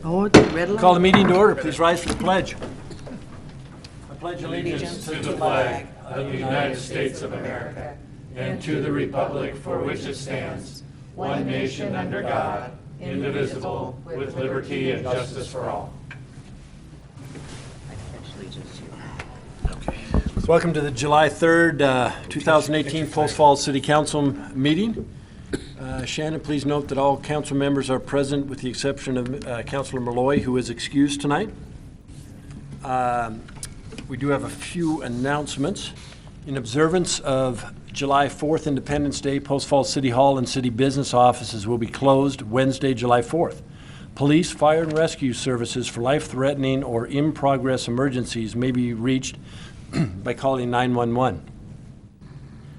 Oh, it's a red light. Call the meeting to order. Please rise for the pledge. I pledge allegiance To the flag of the United States of America and to the republic for which it stands, one nation under God, indivisible, with liberty and justice for all. Welcome to the July 3rd, 2018 Post Falls City Council meeting. Shannon, please note that all council members are present with the exception of Councilor Malloy, who is excused tonight. We do have a few announcements. In observance of July 4th, Independence Day, Post Falls City Hall and city business offices will be closed Wednesday, July 4th. Police, fire, and rescue services for life-threatening or in-progress emergencies may be reached by calling 911.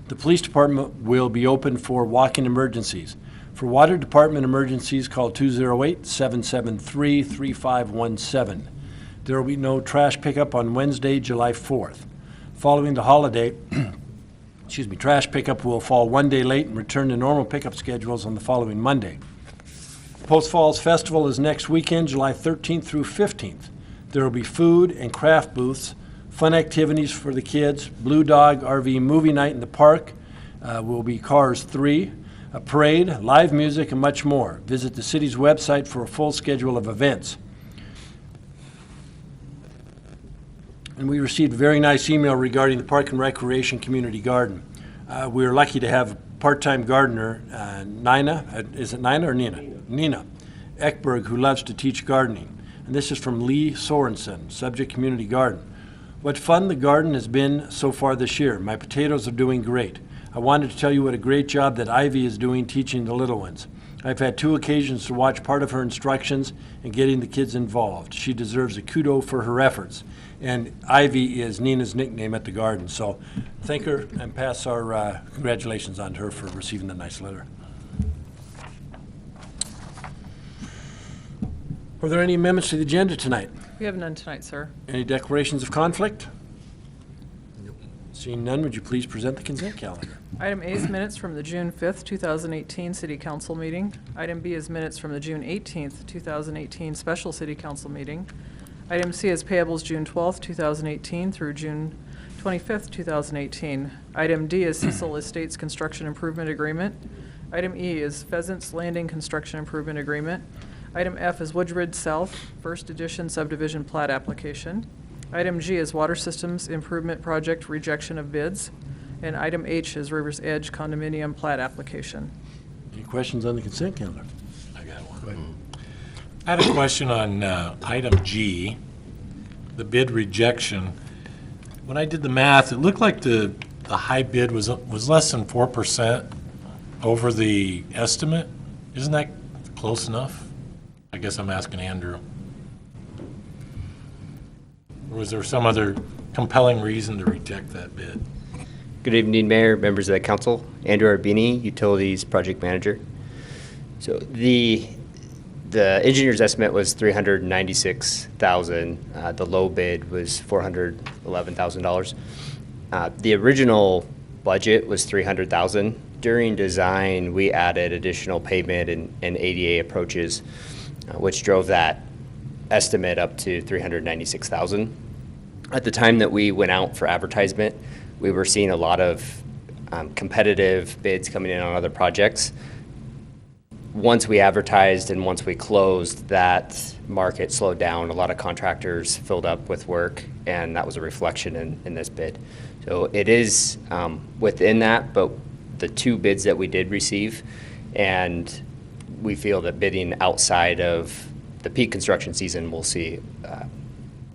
The police department will be open for walk-in emergencies. For water department emergencies, call 208-773-3517. There will be no trash pickup on Wednesday, July 4th. Following the holiday, trash pickup will fall one day late and return to normal pickup schedules on the following Monday. Post Falls Festival is next weekend, July 13th through 15th. There will be food and craft booths, fun activities for the kids, Blue Dog RV movie night in the park, will be Cars 3, a parade, live music, and much more. Visit the city's website for a full schedule of events. And we received a very nice email regarding the Park and Recreation Community Garden. We are lucky to have a part-time gardener, Nina, is it Nina or Nina? Nina Ekberg, who loves to teach gardening. And this is from Lee Sorensen, Subject Community Garden. What fun the garden has been so far this year. My potatoes are doing great. I wanted to tell you what a great job that Ivy is doing teaching the little ones. I've had 2 occasions to watch part of her instructions and getting the kids involved. She deserves a kudo for her efforts. And Ivy is Nina's nickname at the garden. So thank her and pass our congratulations on to her for receiving the nice letter. Are there any amendments to the agenda tonight? We have none tonight, sir. Any declarations of conflict? Nope. Seeing none, would you please present the consent calendar? Item A is minutes from the June 5th, 2018 City Council meeting. Item B is minutes from the June 18th, 2018 Special City Council meeting. Item C is payables June 12th, 2018 through June 25th, 2018. Item D is Cecil Estates Construction Improvement Agreement. Item E is Pheasants Landing Construction Improvement Agreement. Item F is Woodbridge South, First Edition Subdivision Plat application. Item G is Water Systems Improvement Project Rejection of Bids. And item H is River's Edge Condominium Plat application. Any questions on the consent calendar? I got one. I had a question on item G, the bid rejection. When I did the math, it looked like the high bid was less than 4% over the estimate. Isn't that close enough? I guess I'm asking Andrew. Or was there some other compelling reason to reject that bid? Good evening, Mayor, members of the council. Andrew Arbini, Utilities Project Manager. So the engineer's estimate was $396,000. The low bid was $411,000. The original budget was $300,000. During design, we added additional pavement and ADA approaches, which drove that estimate up to $396,000. At the time that we went out for advertisement, we were seeing a lot of competitive bids coming in on other projects. Once we advertised and once we closed, that market slowed down. A lot of contractors filled up with work, and that was a reflection in this bid. So it is within that, but the 2 bids that we did receive, and we feel that bidding outside of the peak construction season will see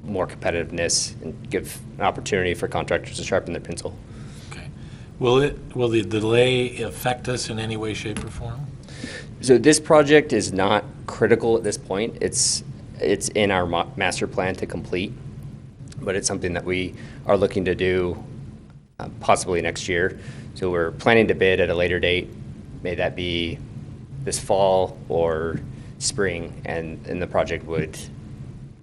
more competitiveness and give an opportunity for contractors to sharpen their pencil. Okay. Will the delay affect us in any way, shape, or form? So this project is not critical at this point. It's in our master plan to complete, but it's something that we are looking to do possibly next year. So we're planning to bid at a later date. May that be this fall or spring, and the project would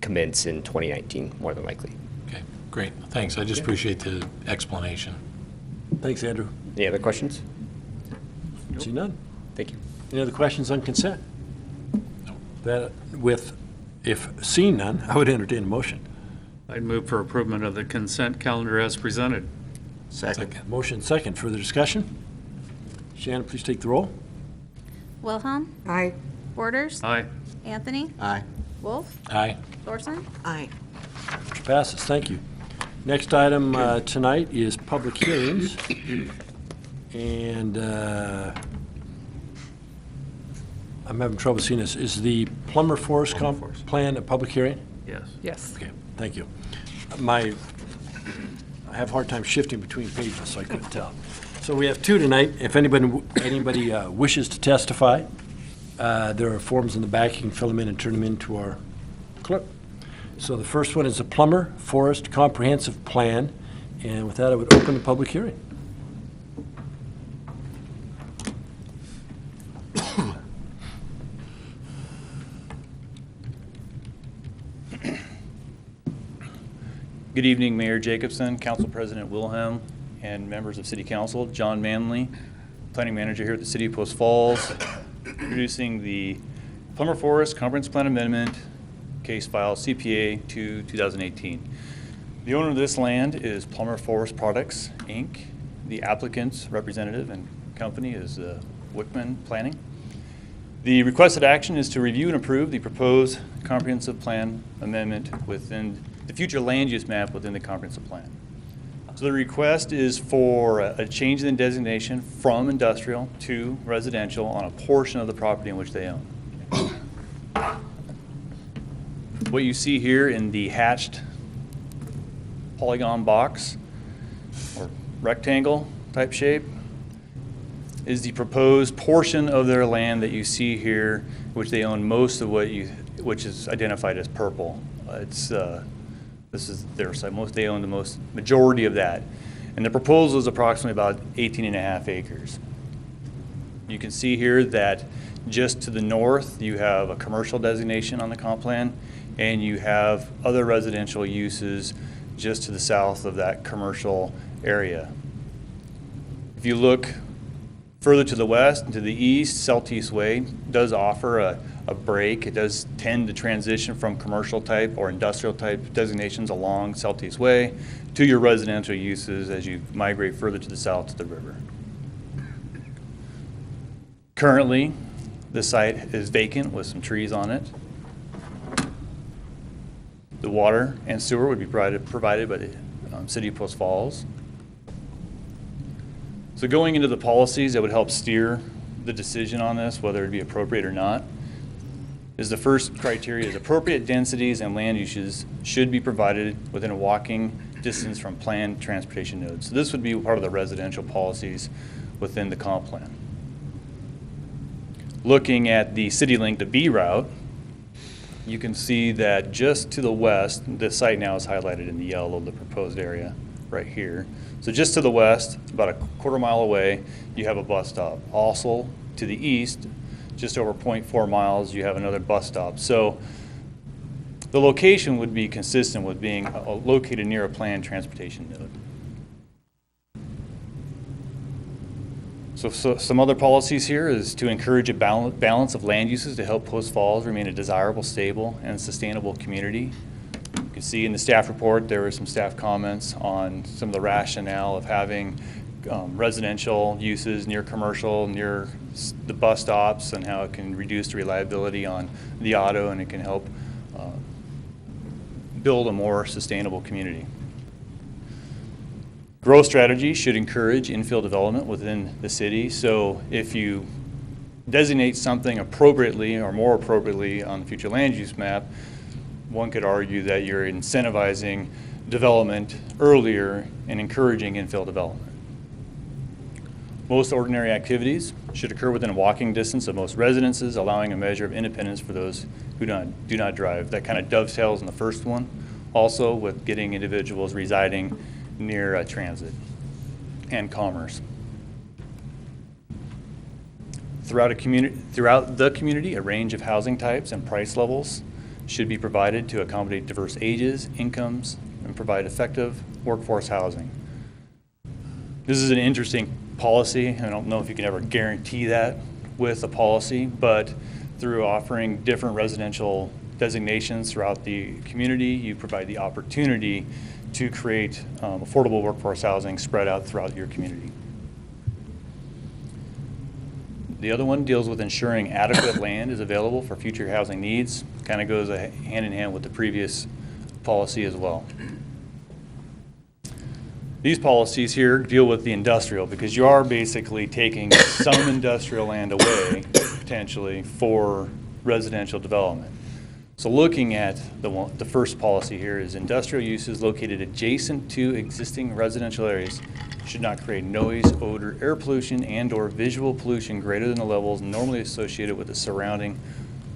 commence in 2019, more than likely. Okay, great. Thanks. I just appreciate the explanation. Thanks, Andrew. Any other questions? Nope. See none. Thank you. Any other questions on consent? No. That with If seeing none, I would entertain a motion. I'd move for approval of the consent calendar as presented. Second. Motion second. Further discussion? Shannon, please take the roll. Wilhelm. Aye. Borders. Aye. Anthony. Aye. Wolf. Aye. Thorson. Aye. Motion passes. Thank you. Next item tonight is public hearings. And I'm having trouble seeing this. Is the Plummer Forest plan a public hearing? Yes. Yes. Okay, thank you. I have a hard time shifting between pages, so I couldn't tell. So we have two tonight. If anybody wishes to testify, there are forms in the back. You can fill them in and turn them in to our clerk. So the first one is the Plummer Forest Comprehensive Plan. And with that, I would open the public hearing. Good evening, Mayor Jacobson, Council President Wilhelm, and members of City Council. John Manley, Planning Manager here at the City of Post Falls, introducing the Plummer Forest Comprehensive Plan Amendment, case file CPA 2018. The owner of this land is Plummer Forest Products, Inc. The applicant's representative and company is Wickman Planning. The requested action is to review and approve the proposed comprehensive plan amendment within the future land use map within the comprehensive plan. So the request is for a change in designation from industrial to residential on a portion of the property in which they own. What you see here in the hatched polygon box or rectangle type shape is the proposed portion of their land that you see here, which they own most of which is identified as purple. This is their side. They own the majority of that. And the proposal is approximately about 18.5 acres. You can see here that just to the north, you have a commercial designation on the comp plan, and you have other residential uses just to the south of that commercial area. If you look further to the west and to the east, Southeast Way does offer a break. It does tend to transition from commercial type or industrial type designations along Southeast Way to your residential uses as you migrate further to the south to the river. Currently, the site is vacant with some trees on it. The water and sewer would be provided by the City of Post Falls. So going into the policies that would help steer the decision on this, whether it be appropriate or not, is the first criteria is appropriate densities and land uses should be provided within a walking distance from planned transportation nodes. So this would be part of the residential policies within the comp plan. Looking at the CityLink to B route, you can see that just to the west, the site now is highlighted in the yellow, the proposed area right here. So just to the west, about a quarter-mile away, you have a bus stop. Also to the east, just over 0.4 miles, you have another bus stop. So the location would be consistent with being located near a planned transportation node. So some other policies here is to encourage a balance of land uses to help Post Falls remain a desirable, stable, and sustainable community. You can see in the staff report there were some staff comments on some of the rationale of having residential uses near commercial, near the bus stops, and how it can reduce the reliability on the auto, and it can help build a more sustainable community. Growth strategy should encourage infill development within the city. So if you designate something appropriately or more appropriately on the future land use map, one could argue that you're incentivizing development earlier and encouraging infill development. Most ordinary activities should occur within a walking distance of most residences, allowing a measure of independence for those who do not drive. That kind of dovetails in the first one, also with getting individuals residing near transit and commerce. Throughout the community, a range of housing types and price levels should be provided to accommodate diverse ages, incomes, and provide effective workforce housing. This is an interesting policy. I don't know if you can ever guarantee that with a policy, but through offering different residential designations throughout the community. You provide the opportunity to create affordable workforce housing spread out throughout your community. The other one deals with ensuring adequate land is available for future housing needs. Kind of goes hand in hand with the previous policy as well. These policies here deal with the industrial, because you are basically taking some industrial land away potentially for residential development. So looking at the first policy here is industrial uses located adjacent to existing residential areas should not create noise, odor, air pollution, and/or visual pollution greater than the levels normally associated with the surrounding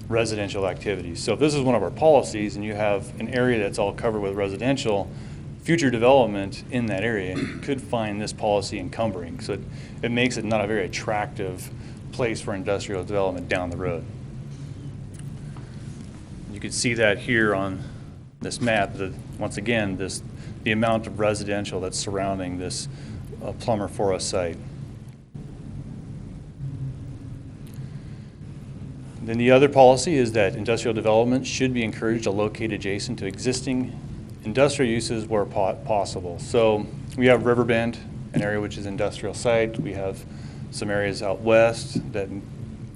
residential activities. So if this is one of our policies and you have an area that's all covered with residential, future development in that area could find this policy encumbering. So it makes it not a very attractive place for industrial development down the road. You can see that here on this map, that once again, the amount of residential that's surrounding this Plummer Forest site. Then the other policy is that industrial development should be encouraged to locate adjacent to existing industrial uses where possible. So we have Riverbend, an area which is industrial site. We have some areas out west that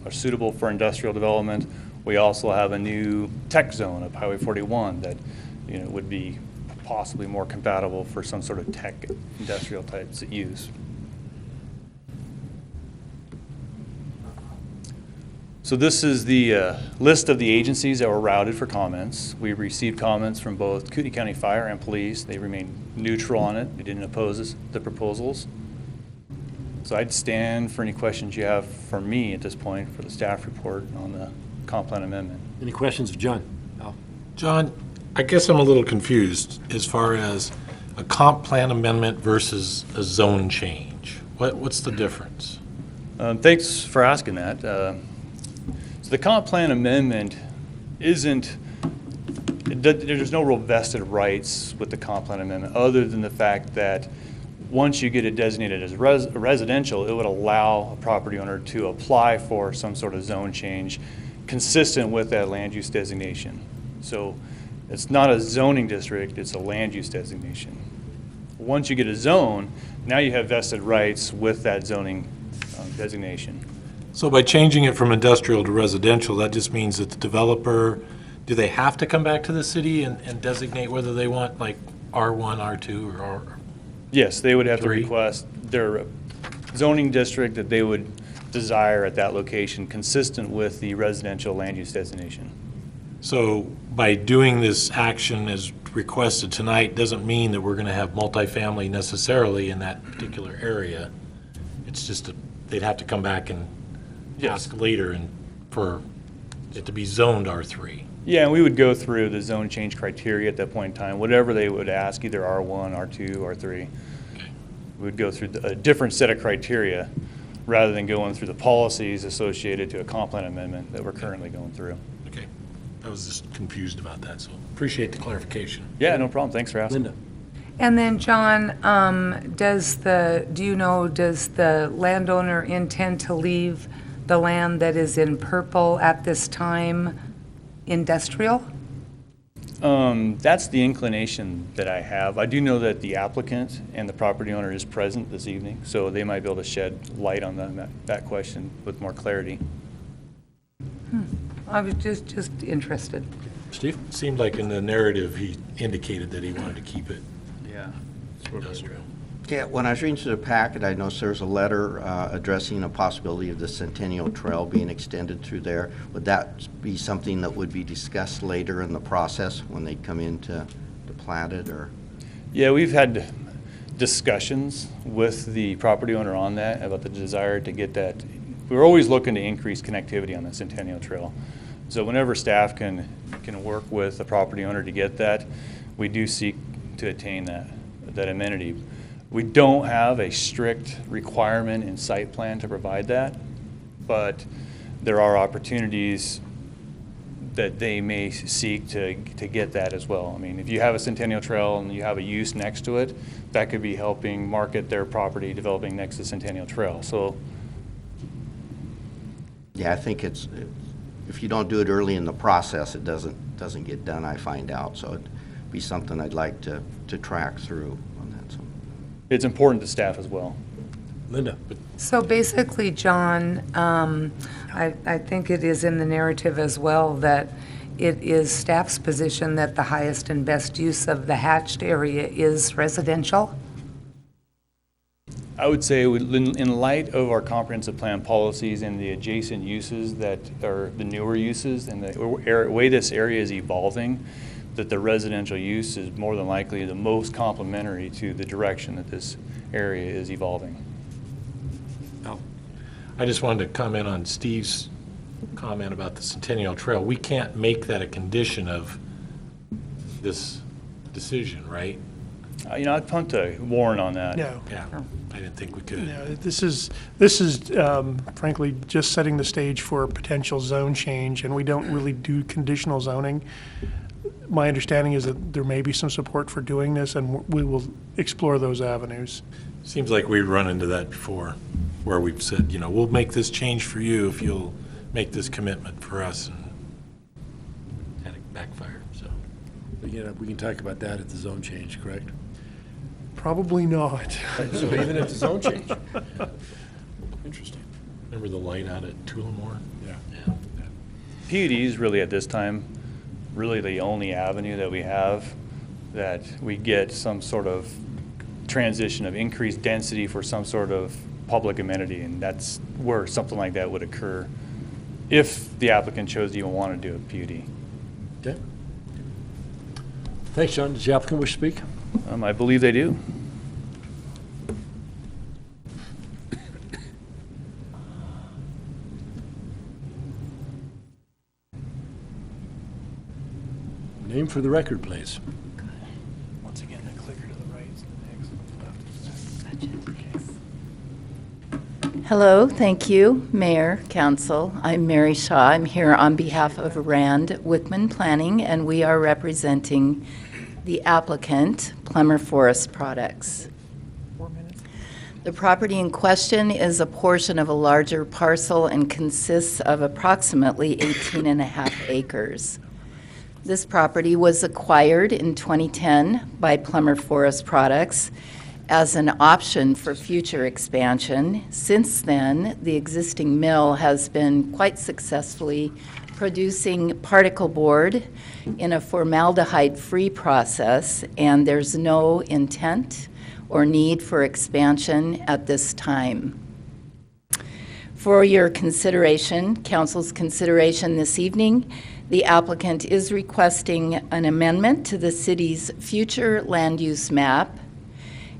are suitable for industrial development. We also have a new tech zone of Highway 41 that would be possibly more compatible for some sort of tech industrial types of use. So this is the list of the agencies that were routed for comments. We received comments from both Kootenai County Fire and Police. They remained neutral on it. They didn't oppose the proposals. So I'd stand for any questions you have for me at this point for the staff report on the comp plan amendment. Any questions of John? Al? John, I guess I'm a little confused as far as a comp plan amendment versus a zone change. What's the difference? Thanks for asking that. So the comp plan amendment there's no real vested rights with the comp plan amendment other than the fact that once you get it designated as residential, it would allow a property owner to apply for some sort of zone change consistent with that land use designation. So it's not a zoning district, it's a land use designation. Once you get a zone, now you have vested rights with that zoning designation. So by changing it from industrial to residential, that just means that the developer, do they have to come back to the city and designate whether they want like R1, R2, or R? Yes, they would have to Three. request their zoning district that they would desire at that location consistent with the residential land use designation. So by doing this action as requested tonight doesn't mean that we're going to have multifamily necessarily in that particular area. It's just they'd have to come back and Yes. ask later and for it to be zoned R3. Yeah, and we would go through the zone change criteria at that point in time, whatever they would ask, either R1, R2, R3. We would go through a different set of criteria rather than going through the policies associated to a comp plan amendment that we're currently going through. Okay. I was just confused about that, so appreciate the clarification. Yeah, no problem. Thanks for asking. Linda? And then, John, does the landowner intend to leave the land that is in purple at this time industrial? That's the inclination that I have. I do know that the applicant and the property owner is present this evening, so they might be able to shed light on that question with more clarity. I was just interested. Steve? Seemed like in the narrative he indicated that he wanted to keep it Yeah. industrial. Yeah, when I was reading through the packet, I noticed there was a letter addressing a possibility of the Centennial Trail being extended through there. Would that be something that would be discussed later in the process when they come in to plat it, or? Yeah, we've had discussions with the property owner on that, about the desire to get that. We're always looking to increase connectivity on the Centennial Trail. So whenever staff can work with the property owner to get that, we do seek to attain that amenity. We don't have a strict requirement in site plan to provide that, but there are opportunities that they may seek to get that as well. I mean, if you have a Centennial Trail and you have a use next to it, that could be helping market their property developing next to Centennial Trail. So, Yeah, I think if you don't do it early in the process, it doesn't doesn't get done, I find out. So it'd be something I'd like to track through on that. So. It's important to staff as well. Linda? So basically, John, I think it is in the narrative as well that it is staff's position that the highest and best use of the hatched area is residential. I would say in light of our comprehensive plan policies and the adjacent uses that are the newer uses and the way this area is evolving, that the residential use is more than likely the most complementary to the direction that this area is evolving. I just wanted to comment on Steve's comment about the Centennial Trail. We can't make that a condition of this decision, right? I'd punt to Warren on that. No, Yeah, I didn't think we could. no, this is frankly just setting the stage for a potential zone change, and we don't really do conditional zoning. My understanding is that there may be some support for doing this, and we will explore those avenues. Seems like we've run into that before, where we've said, we'll make this change for you if you'll make this commitment for us, and had it backfire, so. We can talk about that at the zone change, correct? Probably not. So even at the zone change? Interesting. Remember the light out at Tullamore? Yeah. PUDs really at this time, really the only avenue that we have that we get some sort of transition of increased density for some sort of public amenity, and that's where something like that would occur if the applicant chose to even want to do a PUD. Okay. Thanks, John. Does the applicant wish to speak? I believe they do. Name for the record, please. Once again, the clicker to the right is the next. Hello, thank you, Mayor, Council. I'm Mary Shaw. I'm here on behalf of Rand Wickman Planning, and we are representing the applicant, Plummer Forest Products. 4 minutes. The property in question is a portion of a larger parcel and consists of approximately 18.5 acres. This property was acquired in 2010 by Plummer Forest Products as an option for future expansion. Since then, the existing mill has been quite successfully producing particle board in a formaldehyde-free process, and there's no intent or need for expansion at this time. For your consideration, Council's consideration this evening, the applicant is requesting an amendment to the city's future land use map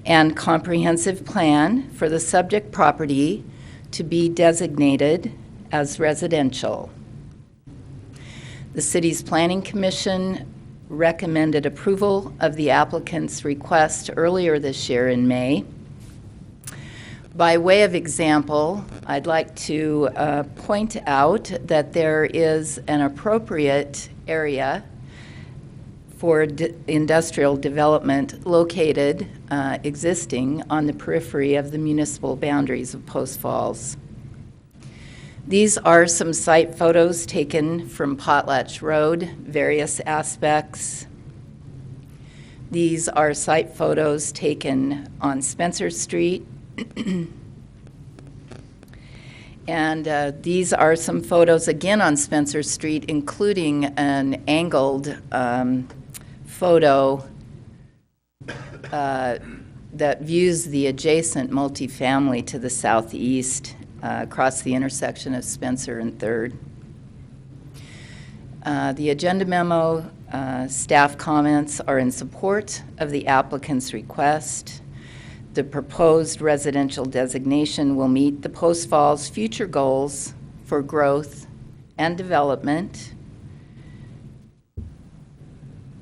and comprehensive plan for the subject property to be designated as residential. The city's Planning Commission recommended approval of the applicant's request earlier this year in May. By way of example, I'd like to point out that there is an appropriate area for industrial development located, existing on the periphery of the municipal boundaries of Post Falls. These are some site photos taken from Potlatch Road, various aspects. These are site photos taken on Spencer Street. And these are some photos again on Spencer Street, including an angled photo that views the adjacent multifamily to the southeast across the intersection of Spencer and 3rd. The agenda memo, staff comments are in support of the applicant's request. The proposed residential designation will meet the Post Falls future goals for growth and development.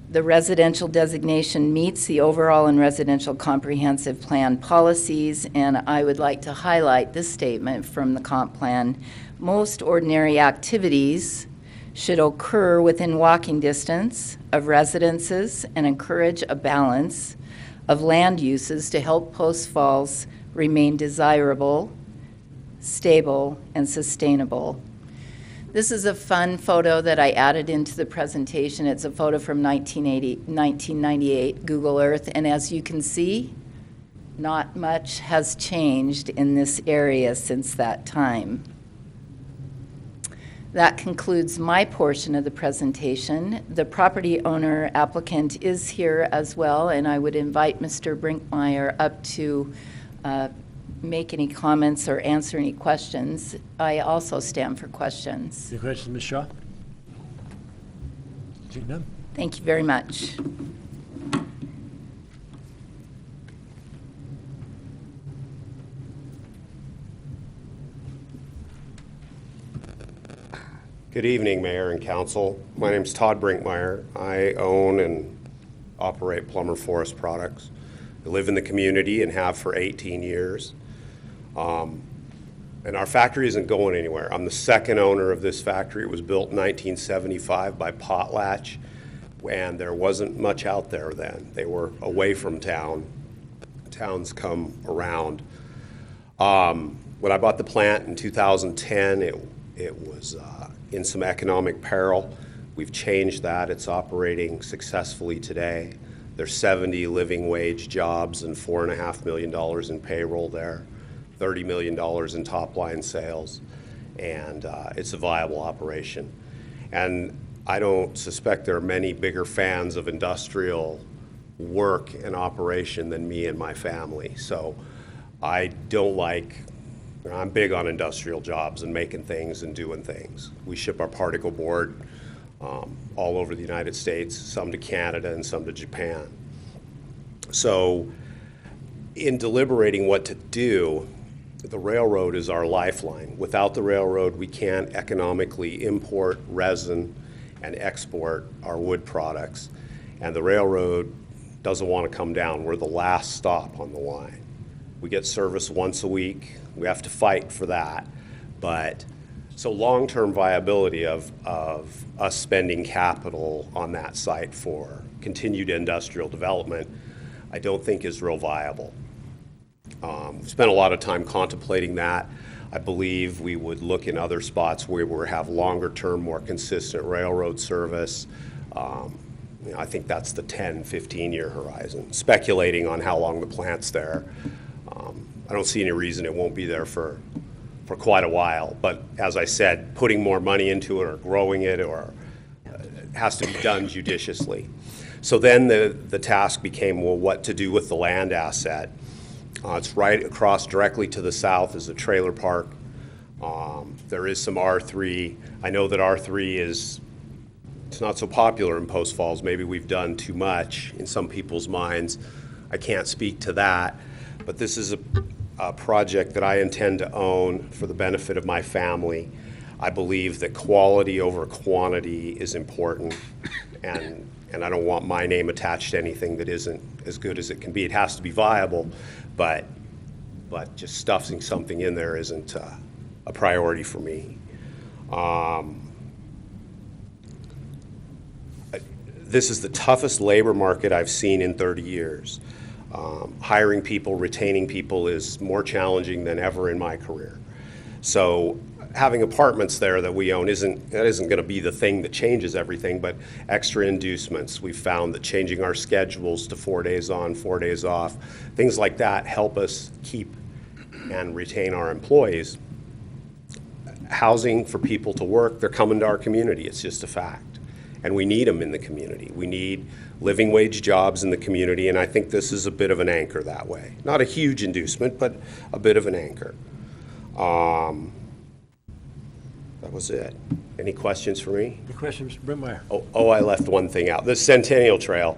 The residential designation meets the overall and residential comprehensive plan policies, and I would like to highlight this statement from the comp plan. Most ordinary activities should occur within walking distance of residences and encourage a balance of land uses to help Post Falls remain desirable, stable, and sustainable. This is a fun photo that I added into the presentation. It's a photo from 1998 Google Earth, and as you can see, not much has changed in this area since that time. That concludes my portion of the presentation. The property owner applicant is here as well, and I would invite Mr. Brinkmeyer up to make any comments or answer any questions. I also stand for questions. Any questions, Ms. Shaw? Seeing none? Thank you very much. Good evening, Mayor and Council. My name is Todd Brinkmeyer. I own and operate Plummer Forest Products. I live in the community and have for 18 years. And our factory isn't going anywhere. I'm the second owner of this factory. It was built in 1975 by Potlatch, and there wasn't much out there then. They were away from town. Towns come around. When I bought the plant in 2010, it was in some economic peril. We've changed that. It's operating successfully today. There's 70 living wage jobs and $4.5 million in payroll there, $30 million in top line sales, and it's a viable operation. And I don't suspect there are many bigger fans of industrial work and operation than me and my family. So I don't like, I'm big on industrial jobs and making things and doing things. We ship our particle board all over the United States, some to Canada and some to Japan. So in deliberating what to do, the railroad is our lifeline. Without the railroad, we can't economically import resin and export our wood products. And the railroad doesn't want to come down. We're the last stop on the line. We get service once a week. We have to fight for that. But so long-term viability of us spending capital on that site for continued industrial development, I don't think is real viable. We've spent a lot of time contemplating that. I believe we would look in other spots where we have longer-term, more consistent railroad service. I think that's the 10, 15-year horizon. Speculating on how long the plant's there, I don't see any reason it won't be there for quite a while. But as I said, putting more money into it or growing it or has to be done judiciously. So then the task became, well, what to do with the land asset. It's right across directly to the south is a trailer park. There is some R3. I know that R3 it's not so popular in Post Falls. Maybe we've done too much in some people's minds. I can't speak to that. But this is a project that I intend to own for the benefit of my family. I believe that quality over quantity is important, and I don't want my name attached to anything that isn't as good as it can be. It has to be viable, but just stuffing something in there isn't a priority for me. This is the toughest labor market I've seen in 30 years. Hiring people, retaining people is more challenging than ever in my career. So having apartments there that we own isn't going to be the thing that changes everything, but extra inducements. We've found that changing our schedules to 4 days on, 4 days off, things like that help us keep and retain our employees. Housing for people to work, they're coming to our community. It's just a fact. And we need them in the community. We need living wage jobs in the community, and I think this is a bit of an anchor that way. Not a huge inducement, but a bit of an anchor. That was it. Any questions for me? Any questions, Mr. Brinkmeyer? Oh, I left one thing out. The Centennial Trail.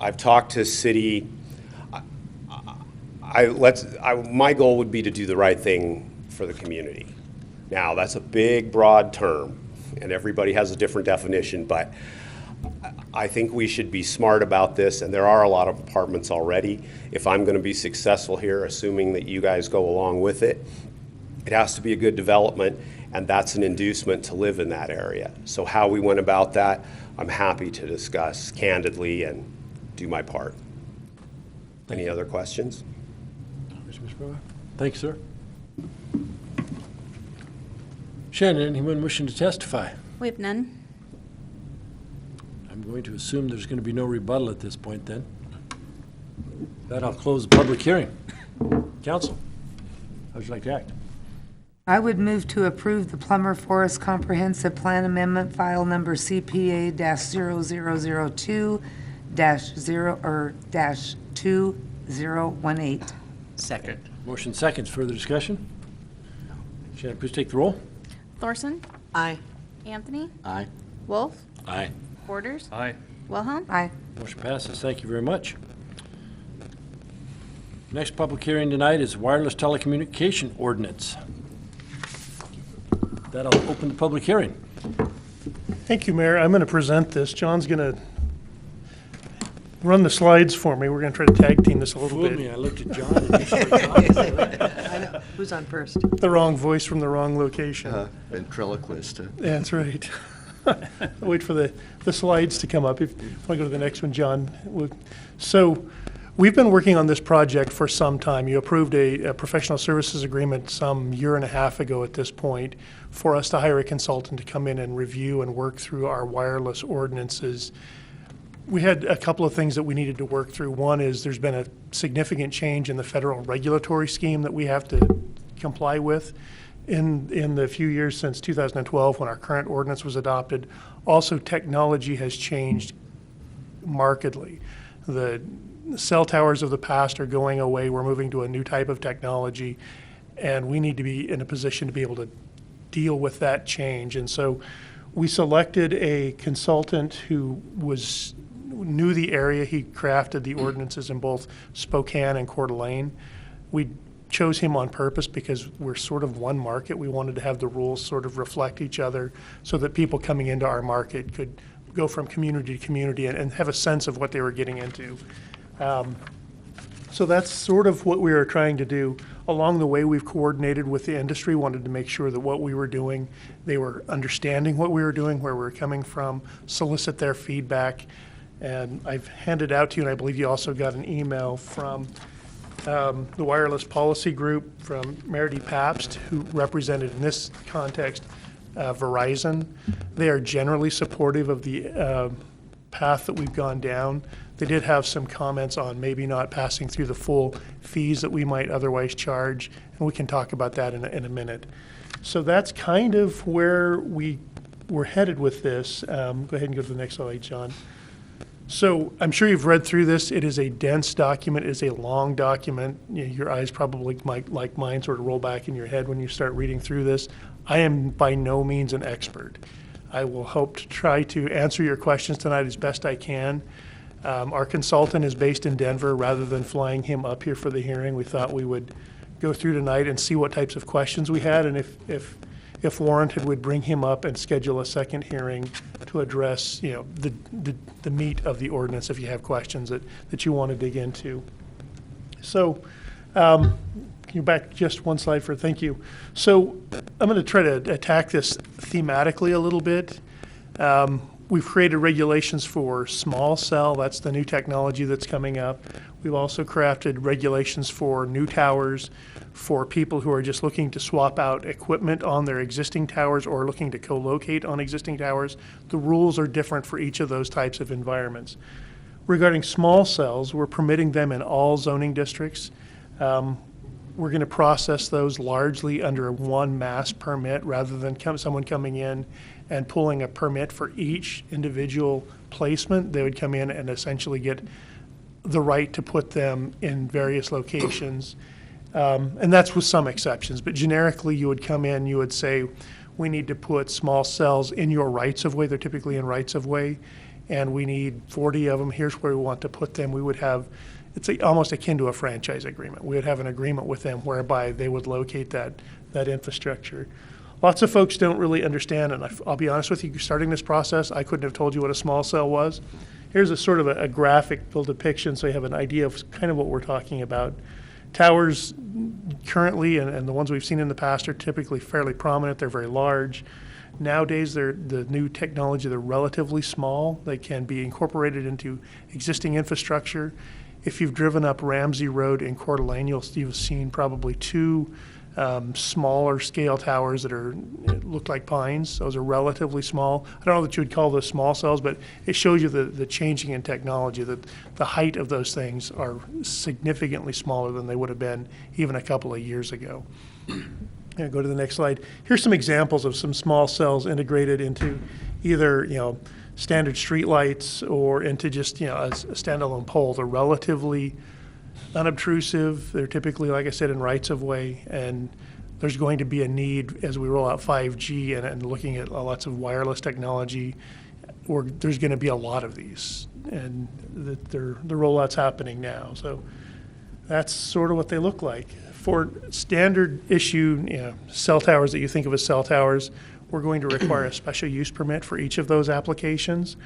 I've talked to city. My goal would be to do the right thing for the community. Now, that's a big, broad term, and everybody has a different definition, but I think we should be smart about this, and there are a lot of apartments already. If I'm going to be successful here, assuming that you guys go along with it, it has to be a good development, and that's an inducement to live in that area. So how we went about that, I'm happy to discuss candidly and do my part. Any other questions? Thank you, sir. Shannon, anyone wishing to testify? We have none. I'm going to assume there's going to be no rebuttal at this point then. That I'll close the public hearing. Council, how would you like to act? I would move to approve the Plummer Forest Comprehensive Plan Amendment File Number CPA-0002-2018. Second. Motion seconds. Further discussion? Shannon, please take the roll. Thorson, Aye. Anthony, Aye. Wolf, Aye. Borders, Aye. Wilhelm. Aye. Motion passes. Thank you very much. Next public hearing tonight is wireless telecommunication ordinance. That'll open the public hearing. Thank you, Mayor. I'm going to present this. John's going to run the slides for me. We're going to try to tag team this a little Fooled bit. me. I looked at John and you started talking. Who's on first? The wrong voice from the wrong location. Ventriloquist. That's right. Wait for the slides to come up. If you want to go to the next one, John. So we've been working on this project for some time. You approved a professional services agreement some year and a half ago at this point for us to hire a consultant to come in and review and work through our wireless ordinances. We had a couple of things that we needed to work through. One is there's been a significant change in the federal regulatory scheme that we have to comply with in the few years since 2012 when our current ordinance was adopted. Also, technology has changed markedly. The cell towers of the past are going away. We're moving to a new type of technology, and we need to be in a position to be able to deal with that change. And so we selected a consultant who knew the area. He crafted the ordinances in both Spokane and Coeur d'Alene. We chose him on purpose because we're sort of one market. We wanted to have the rules sort of reflect each other so that people coming into our market could go from community to community and have a sense of what they were getting into. So that's sort of what we were trying to do. Along the way, we've coordinated with the industry, wanted to make sure that what we were doing, they were understanding what we were doing, where we were coming from, solicit their feedback. And I've handed out to you, and I believe you also got an email from the Wireless Policy Group from Meredith Pabst, who represented in this context Verizon. They are generally supportive of the path that we've gone down. They did have some comments on maybe not passing through the full fees that we might otherwise charge, and we can talk about that in a minute. So that's kind of where we're headed with this. Go ahead and go to the next slide, John. So I'm sure you've read through this. It is a dense document. It is a long document. Your eyes probably might, like mine, sort of roll back in your head when you start reading through this. I am by no means an expert. I will hope to try to answer your questions tonight as best I can. Our consultant is based in Denver. Rather than flying him up here for the hearing, we thought we would go through tonight and see what types of questions we had, and if warranted, we'd bring him up and schedule a second hearing to address, the meat of the ordinance if you have questions that you want to dig into. So, can you back just one slide for thank you. So I'm going to try to attack this thematically a little bit. We've created regulations for small cell. That's the new technology that's coming up. We've also crafted regulations for new towers, for people who are just looking to swap out equipment on their existing towers or looking to co-locate on existing towers. The rules are different for each of those types of environments. Regarding small cells, we're permitting them in all zoning districts. We're going to process those largely under one mass permit rather than someone coming in and pulling a permit for each individual placement. They would come in and essentially get the right to put them in various locations. And that's with some exceptions. But generically, you would come in, you would say, we need to put small cells in your rights-of-way. They're typically in rights-of-way. And we need 40 of them. Here's where we want to put them. We would have, it's almost akin to a franchise agreement. We would have an agreement with them whereby they would locate that infrastructure. Lots of folks don't really understand, and I'll be honest with you, starting this process, I couldn't have told you what a small cell was. Here's a sort of a graphical depiction so you have an idea of kind of what we're talking about. Towers currently, and the ones we've seen in the past, are typically fairly prominent. They're very large. Nowadays, the new technology, they're relatively small. They can be incorporated into existing infrastructure. If you've driven up Ramsey Road in Coeur d'Alene, you've seen probably two smaller scale towers that look like pines. Those are relatively small. I don't know that you would call those small cells, but it shows you the changing in technology, that the height of those things are significantly smaller than they would have been even a couple of years ago. Yeah, go to the next slide. Here's some examples of some small cells integrated into either, standard street lights or into just, a standalone pole. They're relatively unobtrusive. They're typically, like I said, in rights of way, and there's going to be a need as we roll out 5G and looking at lots of wireless technology, where there's going to be a lot of these, and the rollout's happening now. So that's sort of what they look like. For standard issue, cell towers that you think of as cell towers, we're going to require a special use permit for each of those applications.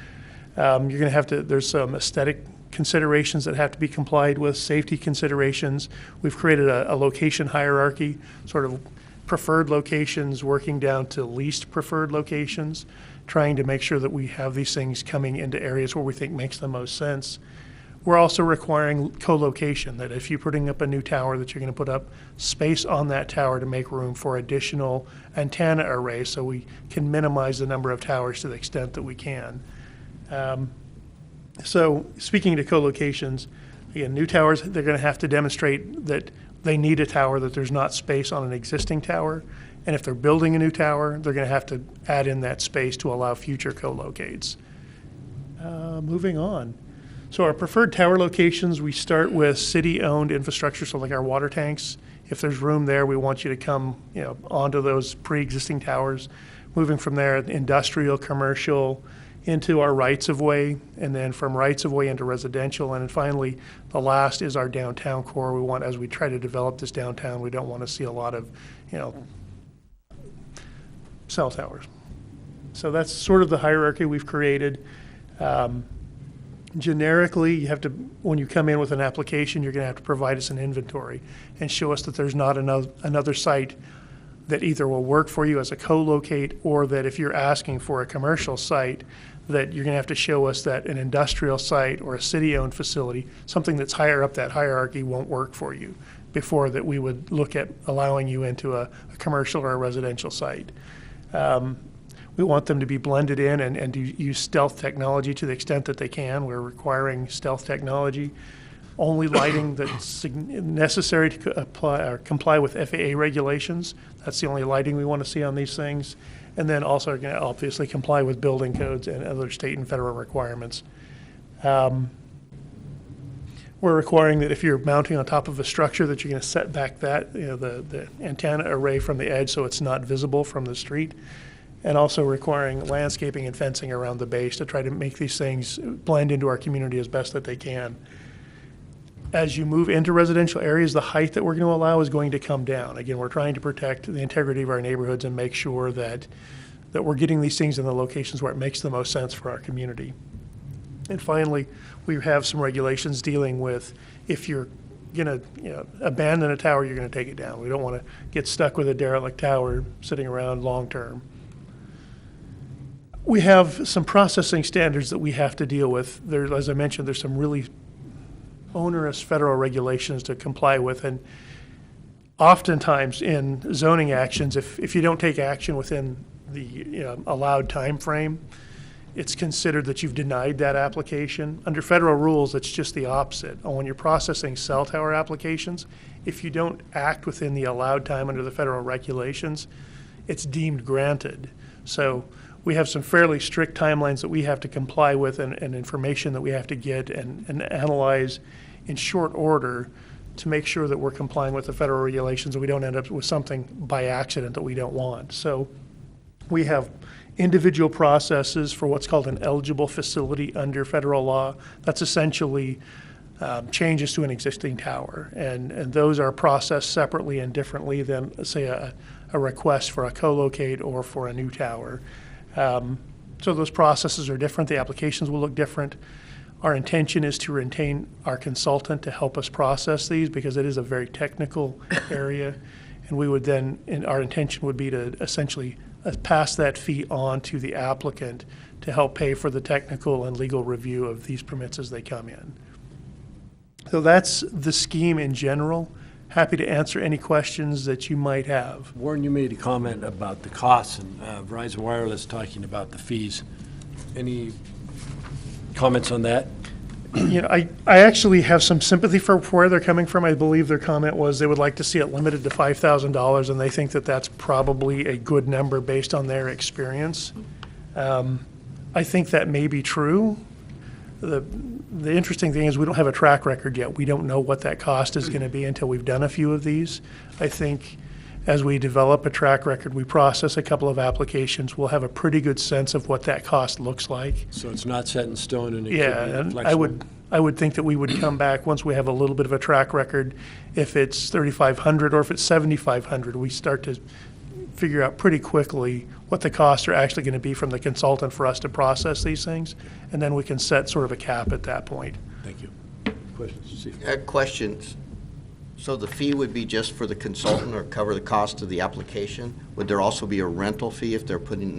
You're going to have to, there's some aesthetic considerations that have to be complied with, safety considerations. We've created a location hierarchy, sort of preferred locations working down to least preferred locations, trying to make sure that we have these things coming into areas where we think makes the most sense. We're also requiring co-location, that if you're putting up a new tower, that you're going to put up space on that tower to make room for additional antenna arrays, so we can minimize the number of towers to the extent that we can. So speaking to co-locations, again, new towers, they're going to have to demonstrate that they need a tower, that there's not space on an existing tower. And if they're building a new tower, they're going to have to add in that space to allow future co-locates. Moving on. So our preferred tower locations, we start with city-owned infrastructure, so like our water tanks. If there's room there, we want you to come, onto those pre-existing towers. Moving from there, industrial, commercial, into our rights-of-way, and then from rights-of-way into residential. And then finally, the last is our downtown core. We want, as we try to develop this downtown, we don't want to see a lot of, cell towers. So that's sort of the hierarchy we've created. Generically, you have to, when you come in with an application, you're going to have to provide us an inventory and show us that there's not another site that either will work for you as a co-locate, or that if you're asking for a commercial site, that you're going to have to show us that an industrial site or a city-owned facility, something that's higher up that hierarchy, won't work for you before that we would look at allowing you into a commercial or a residential site. We want them to be blended in and to use stealth technology to the extent that they can. We're requiring stealth technology. Only lighting that's necessary to apply or comply with FAA regulations. That's the only lighting we want to see on these things. And then also going to obviously comply with building codes and other state and federal requirements. We're requiring that if you're mounting on top of a structure, that you're going to set back that, the antenna array from the edge so it's not visible from the street. And also requiring landscaping and fencing around the base to try to make these things blend into our community as best that they can. As you move into residential areas, the height that we're going to allow is going to come down. Again, we're trying to protect the integrity of our neighborhoods and make sure that we're getting these things in the locations where it makes the most sense for our community. And finally, we have some regulations dealing with if you're going to abandon a tower, you're going to take it down. We don't want to get stuck with a derelict tower sitting around long term. We have some processing standards that we have to deal with. There, as I mentioned, there's some really onerous federal regulations to comply with, and oftentimes in zoning actions, if you don't take action within the allowed time frame, it's considered that you've denied that application. Under federal rules, it's just the opposite. When you're processing cell tower applications, if you don't act within the allowed time under the federal regulations, it's deemed granted. So we have some fairly strict timelines that we have to comply with and information that we have to get and analyze in short order to make sure that we're complying with the federal regulations and we don't end up with something by accident that we don't want. So we have individual processes for what's called an eligible facility under federal law. That's essentially changes to an existing tower. And those are processed separately and differently than, say, a request for a co-locate or for a new tower. So those processes are different. The applications will look different. Our intention is to retain our consultant to help us process these because it is a very technical area. And we would then, and our intention would be to essentially pass that fee on to the applicant to help pay for the technical and legal review of these permits as they come in. So that's the scheme in general. happy to answer any questions that you might have. Warren, you made a comment about the costs and Verizon Wireless talking about the fees. Any comments on that? You know, I actually have some sympathy for where they're coming from. I believe their comment was they would like to see it limited to $5,000, and they think that that's probably a good number based on their experience. I think that may be true. The interesting thing is we don't have a track record yet. We don't know what that cost is going to be until we've done a few of these. I think as we develop a track record, we process a couple of applications, we'll have a pretty good sense of what that cost looks like. So it's not set in stone and it Yeah, could be and flexible? I would think that we would come back once we have a little bit of a track record. If it's 3,500 or if it's 7,500, we start to figure out pretty quickly what the costs are actually going to be from the consultant for us to process these things, and then we can set sort of a cap at that point. Thank you. Questions? Cecil? Questions. So the fee would be just for the consultant or cover the cost of the application? Would there also be a rental fee if they're putting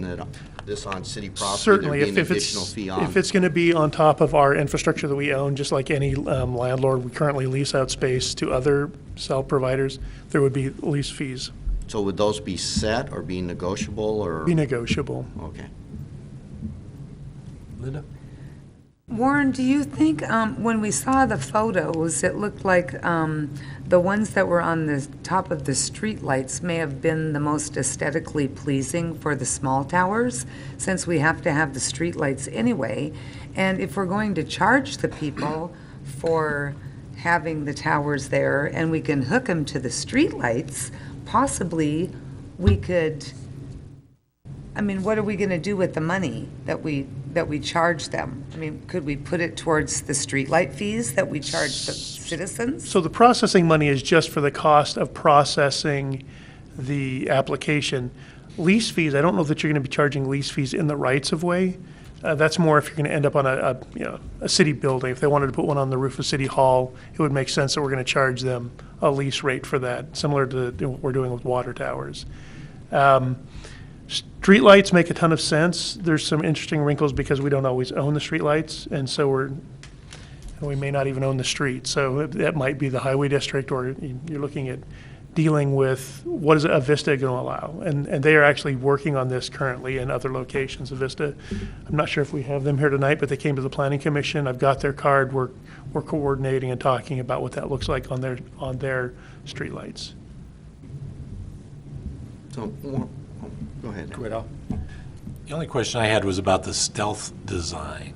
this on city property? Certainly, There'd be if an additional fee on? it's going to be on top of our infrastructure that we own, just like any landlord, we currently lease out space to other cell providers, there would be lease fees. So would those be set or be negotiable or? Be negotiable. Okay. Linda? Warren, do you think, when we saw the photos, it looked like the ones that were on the top of the streetlights may have been the most aesthetically pleasing for the small towers, since we have to have the streetlights anyway? And if we're going to charge the people for having the towers there and we can hook them to the streetlights, possibly we could, I mean, what are we going to do with the money that we charge them? I mean, could we put it towards the streetlight fees that we charge the citizens? So the processing money is just for the cost of processing the application. Lease fees, I don't know that you're going to be charging lease fees in the rights of way. That's more if you're going to end up on a city building. If they wanted to put one on the roof of City Hall, it would make sense that we're going to charge them a lease rate for that, similar to what we're doing with water towers. Streetlights make a ton of sense. There's some interesting wrinkles because we don't always own the streetlights, and so we may not even own the street. So that might be the highway district, or you're looking at dealing with what is a Vista going to allow, and they are actually working on this currently in other locations of Vista. I'm not sure if we have them here tonight, but they came to the Planning Commission. I've got their card. We're coordinating and talking about what that looks like on their streetlights. So, go ahead. Go ahead, Al. The only question I had was about the stealth design.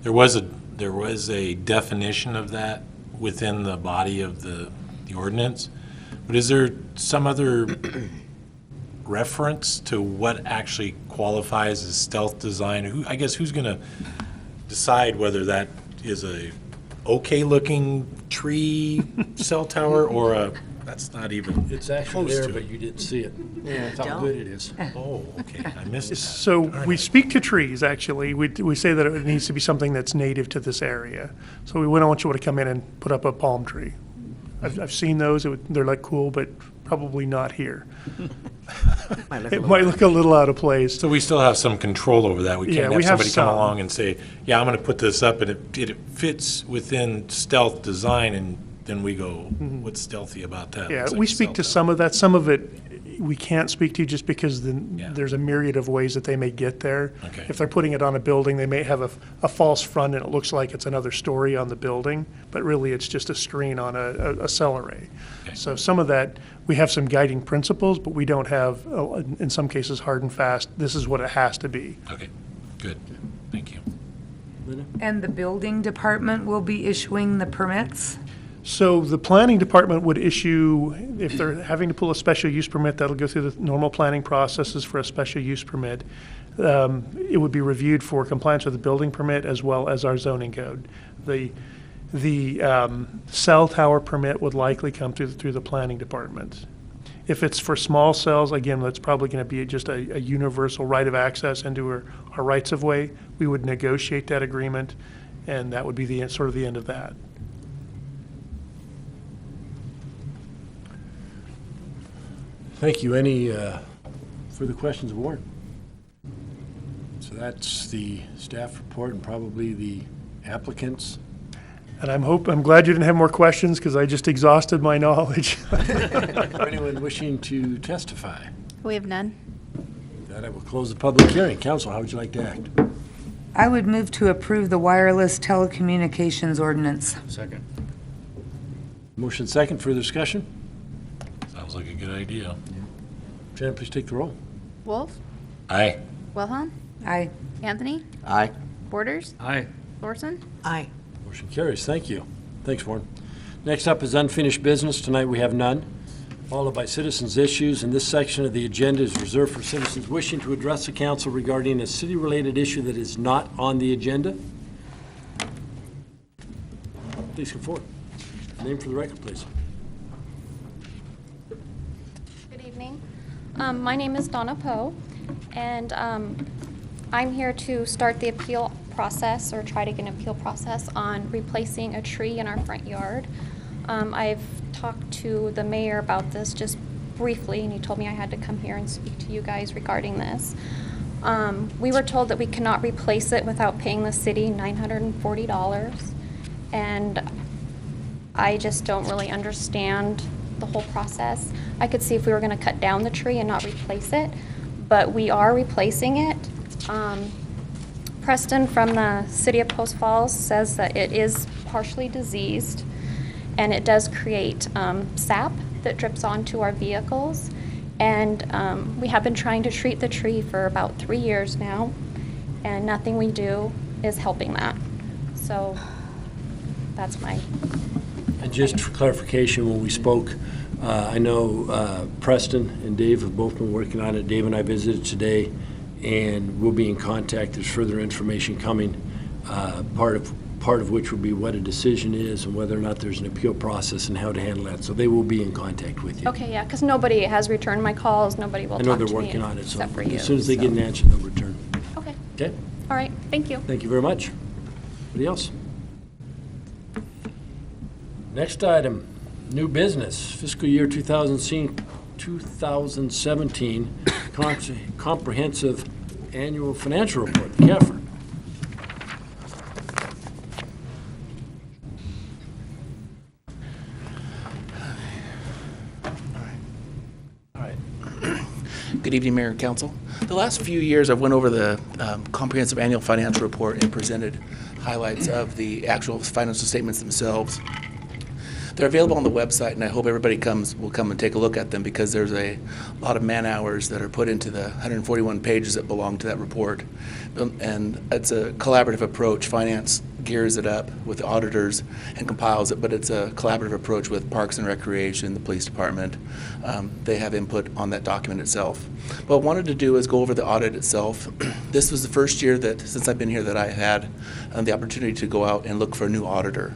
There was a definition of that within the body of the ordinance, but is there some other reference to what actually qualifies as stealth design? I guess who's going to decide whether that is a okay-looking tree cell tower or a that's not even It's actually close there, to but it? you didn't see it. Yeah, that's how good it is. Oh, okay, I missed that. So we speak to trees, actually. We say that it needs to be something that's native to this area. So we wouldn't want you to come in and put up a palm tree. I've seen those. They're like cool, but probably not here. It might look a little out of place. So we still have some control over that. We Yeah, can't we have have somebody come some. along and say, yeah, I'm going to put this up, and it fits within stealth design, and then we go, what's stealthy about that? Yeah, Looks like we a speak cell to tower. some of that. Some of it we can't speak to just because Yeah. there's a myriad of ways that they may get there. Okay. If they're putting it on a building, they may have a false front and it looks like it's another story on the building, but really it's just a screen on a cell array. Okay. So some of that, we have some guiding principles, but we don't have, in some cases, hard and fast, this is what it has to be. Okay, good, thank you. And the building department will be issuing the permits? So the planning department would issue, if they're having to pull a special use permit, that'll go through the normal planning processes for a special use permit. It would be reviewed for compliance with the building permit as well as our zoning code. The cell tower permit would likely come through the planning department. If it's for small cells, again, that's probably going to be just a universal right of access into our rights of way. We would negotiate that agreement, and that would be the sort of the end of that. Thank you. Any further questions of Warren? So that's the staff report and probably the applicants. And I'm glad you didn't have more questions, because I just exhausted my knowledge. Or anyone wishing to testify? We have none. That I will close the public hearing. Council, how would you like to act? I would move to approve the wireless telecommunications ordinance. Second. Motion second, further discussion? Sounds like a good idea. Shannon, please take the roll. Wolf, Aye. Wilhelm, Aye. Anthony, Aye. Borders, Aye. Thorson. Aye. Motion carries. Thank you. Thanks, Warren. Next up is unfinished business. Tonight we have none, followed by citizens' issues. And this section of the agenda is reserved for citizens wishing to address the council regarding a city-related issue that is not on the agenda. Please come forward. Name for the record, please. Good evening. My name is Donna Poe, and I'm here to start the appeal process, or try to get an appeal process on replacing a tree in our front yard. I've talked to the mayor about this just briefly, and he told me I had to come here and speak to you guys regarding this. We were told that we cannot replace it without paying the city $940, and I just don't really understand the whole process. I could see if we were going to cut down the tree and not replace it, but we are replacing it. Preston from the city of Post Falls says that it is partially diseased, and it does create sap that drips onto our vehicles. And we have been trying to treat the tree for about 3 years now, and nothing we do is helping that. So that's my... And just for clarification, when we spoke, I know Preston and Dave have both been working on it. Dave and I visited today, and we'll be in contact. There's further information coming, part of which will be what a decision is and whether or not there's an appeal process and how to handle that. So they will be in contact with you. Okay, yeah, because nobody has returned my calls. Nobody will I know talk to they're me working on it, so except for you. as soon as they so. get an answer, they'll return. Okay, Okay? all right, thank you. Thank you very much. Anybody else? Next item, new business, fiscal year 2017 comprehensive annual financial report, the CAFR. Good evening, Mayor and Council. The last few years, I've went over the comprehensive annual financial report and presented highlights of the actual financial statements themselves. They're available on the website, and I hope everybody will come and take a look at them, because there's a lot of man hours that are put into the 141 pages that belong to that report. And it's a collaborative approach. Finance gears it up with the auditors and compiles it, but it's a collaborative approach with Parks and Recreation, the police department. They have input on that document itself. What I wanted to do is go over the audit itself. This was the first year that, since I've been here, that I had the opportunity to go out and look for a new auditor.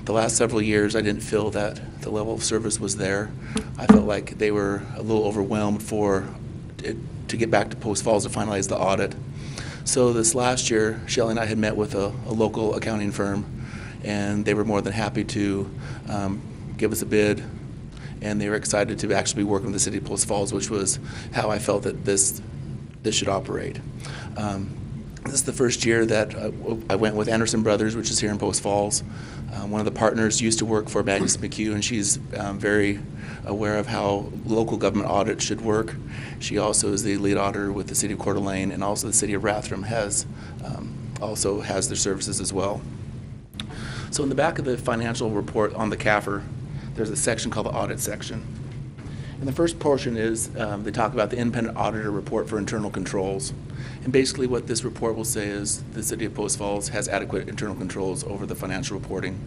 The last several years, I didn't feel that the level of service was there. I felt like they were a little overwhelmed to get back to Post Falls to finalize the audit. So this last year, Shelley and I had met with a local accounting firm, and they were more than happy to give us a bid, and they were excited to actually be working with the city of Post Falls, which was how I felt that this should operate. This is the first year that I went with Anderson Brothers, which is here in Post Falls. One of the partners used to work for Magnus McHugh, and she's very aware of how local government audits should work. She also is the lead auditor with the city of Coeur d'Alene, and also the city of Rathdrum also has their services as well. So in the back of the financial report on the CAFR, there's a section called the audit section. And the first portion is they talk about the independent auditor report for internal controls. And basically what this report will say is the city of Post Falls has adequate internal controls over the financial reporting.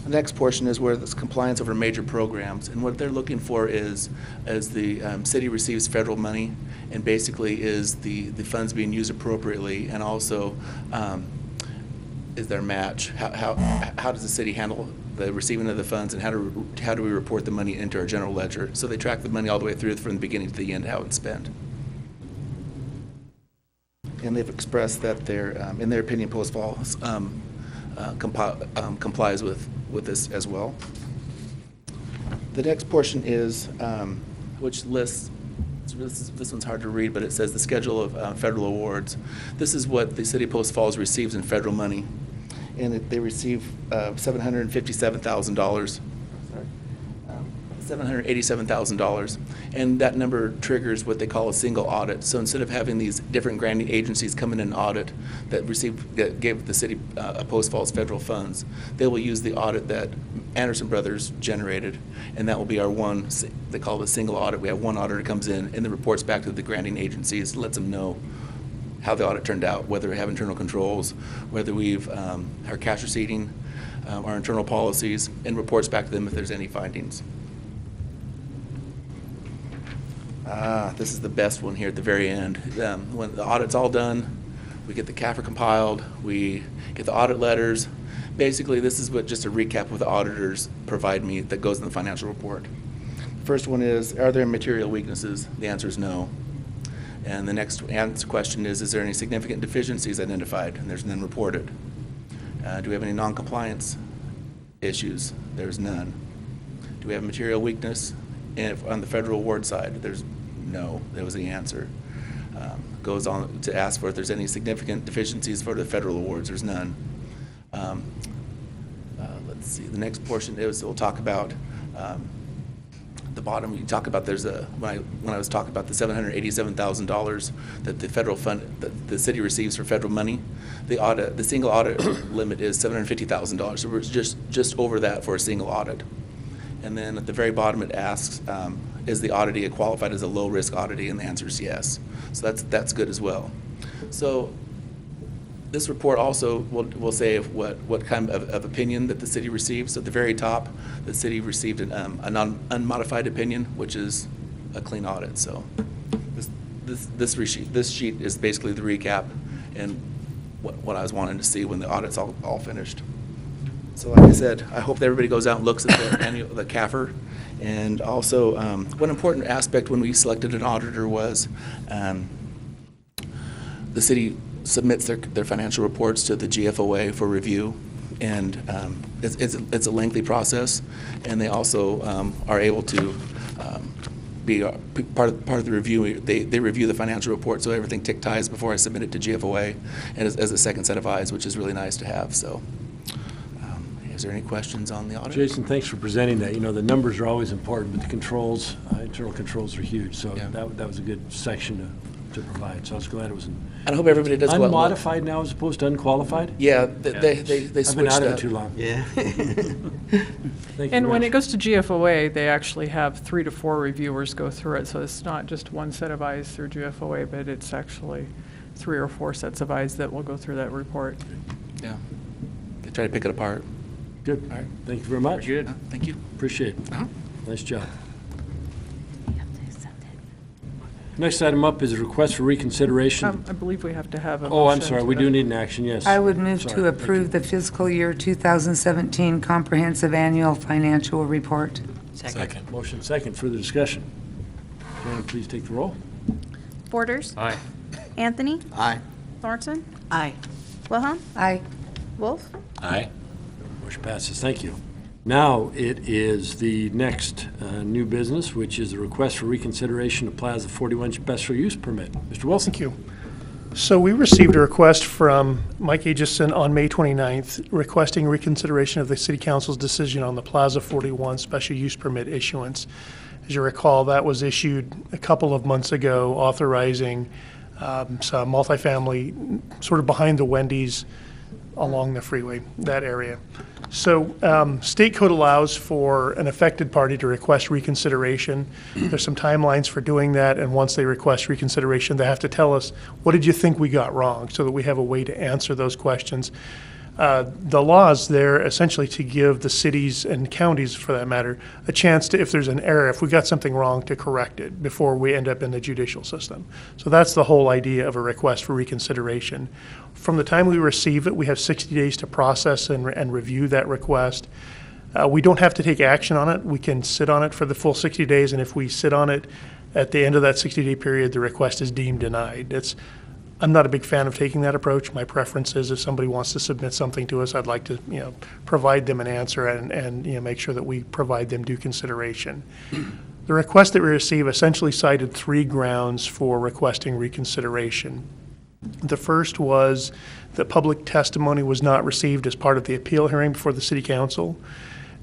The next portion is where this compliance over major programs. And what they're looking for is, as the city receives federal money, and basically is the funds being used appropriately, and also is their match. How does the city handle the receiving of the funds, and how do we report the money into our general ledger? So they track the money all the way through from the beginning to the end, how it's spent. And they've expressed that they're, in their opinion, Post Falls complies with this as well. The next portion is, which lists this one's hard to read, but it says the schedule of federal awards. This is what the city of Post Falls receives in federal money. And they receive $757,000. $787,000, and that number triggers what they call a single audit. So instead of having these different granting agencies come in and audit that gave the city of Post Falls federal funds, they will use the audit that Anderson Brothers generated, and that will be our one, they call it a single audit. We have one auditor comes in and then reports back to the granting agencies, lets them know how the audit turned out, whether we have internal controls, whether we've, our cash receipting, our internal policies, and reports back to them if there's any findings. This is the best one here at the very end. When the audit's all done, we get the CAFR compiled, we get the audit letters. Basically, this is what just a recap of the auditors provide me that goes in the financial report. The first one is, are there material weaknesses? The answer is no. And the next question is there any significant deficiencies identified? And there's none reported. Do we have any non-compliance issues? There's none. Do we have material weakness? And on the federal award side, there's no. That was the answer. Goes on to ask for if there's any significant deficiencies for the federal awards. There's none. Let's see. The next portion is we'll talk about the bottom. You talk about there's a when I was talking about the $787,000 that the federal fund that the city receives for federal money. The single audit limit is $750,000. So we're just over that for a single audit. And then at the very bottom it asks, is the auditee qualified as a low-risk auditee? And the answer is yes. So that's good as well. So this report also will say what kind of opinion that the city received. So at the very top, the city received an unmodified opinion, which is a clean audit. So this sheet is basically the recap and what I was wanting to see when the audit's all finished. So like I said, I hope that everybody goes out and looks at the CAFR. And also, one important aspect when we selected an auditor was the city submits their financial reports to the GFOA for review. And it's a lengthy process. And they also are able to be part of the review. They review the financial report, so everything tick-ties before I submit it to GFOA and as a second set of eyes, which is really nice to have. So. Is there any questions on the audit? Jason, thanks for presenting that. You know, the numbers are always important, but the controls, internal controls are huge. So Yeah. that was a good section to provide. So I was glad it was And I hope everybody does well. unmodified now as opposed to unqualified. Yeah, they switched I've been out of it up. too long. Yeah. Thank you And very when much. it goes to GFOA, they actually have 3 to 4 reviewers go through it. So it's not just one set of eyes through GFOA, but it's actually 3 or 4 sets of eyes that will go through that report. Yeah. They try to pick it apart. Good. All right. Thank you very much. Good. Thank you. Appreciate it. Uh-huh. Nice job. You have to accept it. Next item up is a request for reconsideration. I believe we have to have a Oh, I'm motion sorry, to we that. do need an action, yes. I would move Sorry, to thank approve the fiscal year 2017 Comprehensive Annual Financial Report. Second. Motion second, further discussion. Shannon, please take the roll. Borders. Aye. Anthony. Aye. Thornton. Aye. Wilhelm. Aye. Wolf. Aye. Motion passes, thank you. Now it is the next new business, which is a request for reconsideration of Plaza 41 special use permit. Mr. Wilson? Thank you. So we received a request from Mike Aegison on May 29th requesting reconsideration of the City Council's decision on the Plaza 41 special use permit issuance. As you recall, that was issued a couple of months ago authorizing some multifamily sort of behind the Wendy's along the freeway, that area. So state code allows for an affected party to request reconsideration. There's some timelines for doing that, and once they request reconsideration, they have to tell us, what did you think we got wrong, so that we have a way to answer those questions. The law is there essentially to give the cities and counties, for that matter, a chance to, if there's an error, if we got something wrong, to correct it before we end up in the judicial system. So that's the whole idea of a request for reconsideration. From the time we receive it, we have 60 days to process and review that request. We don't have to take action on it. We can sit on it for the full 60 days, and if we sit on it at the end of that 60-day period, the request is deemed denied. I'm not a big fan of taking that approach. My preference is if somebody wants to submit something to us, I'd like to, provide them an answer and make sure that we provide them due consideration. The request that we received essentially cited 3 grounds for requesting reconsideration. The first was that public testimony was not received as part of the appeal hearing before the City Council.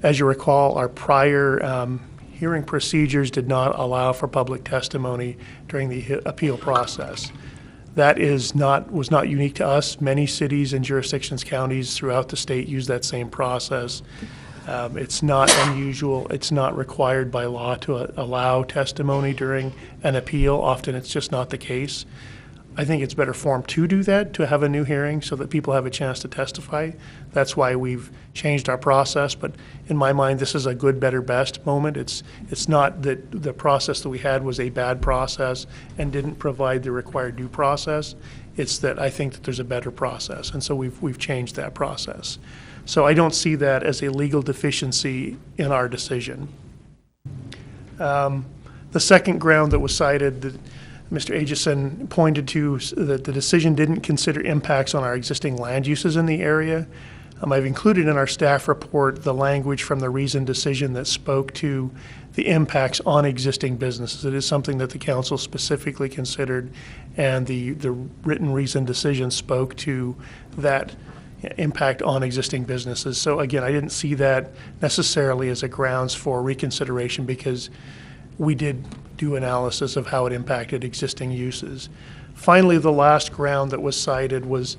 As you recall, our prior hearing procedures did not allow for public testimony during the appeal process. That was not unique to us. Many cities and jurisdictions, counties throughout the state use that same process. It's not unusual. It's not required by law to allow testimony during an appeal. Often it's just not the case. I think it's better form to do that, to have a new hearing so that people have a chance to testify. That's why we've changed our process. But in my mind, this is a good, better, best moment. It's not that the process that we had was a bad process and didn't provide the required due process. It's that I think that there's a better process. And so we've changed that process. So I don't see that as a legal deficiency in our decision. The second ground that was cited, that Mr. Ageson pointed to, that the decision didn't consider impacts on our existing land uses in the area. I've included in our staff report the language from the reasoned decision that spoke to the impacts on existing businesses. It is something that the council specifically considered, and the written reasoned decision spoke to that impact on existing businesses. So again, I didn't see that necessarily as a grounds for reconsideration because we did do analysis of how it impacted existing uses. Finally, the last ground that was cited was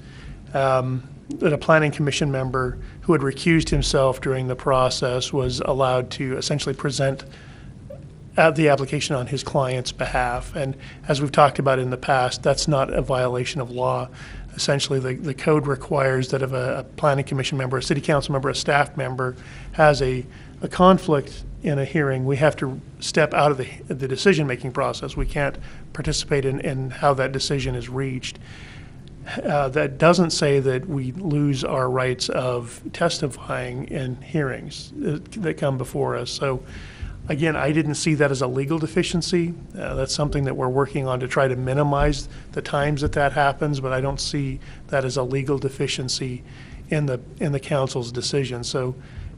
that a planning commission member who had recused himself during the process was allowed to essentially present the application on his client's behalf. And as we've talked about in the past, that's not a violation of law. Essentially, the code requires that if a planning commission member, a city council member, a staff member has a conflict in a hearing, we have to step out of the decision-making process. We can't participate in how that decision is reached. That doesn't say that we lose our rights of testifying in hearings that come before us. So again, I didn't see that as a legal deficiency. That's something that we're working on to try to minimize the times that happens, but I don't see that as a legal deficiency in the council's decision. So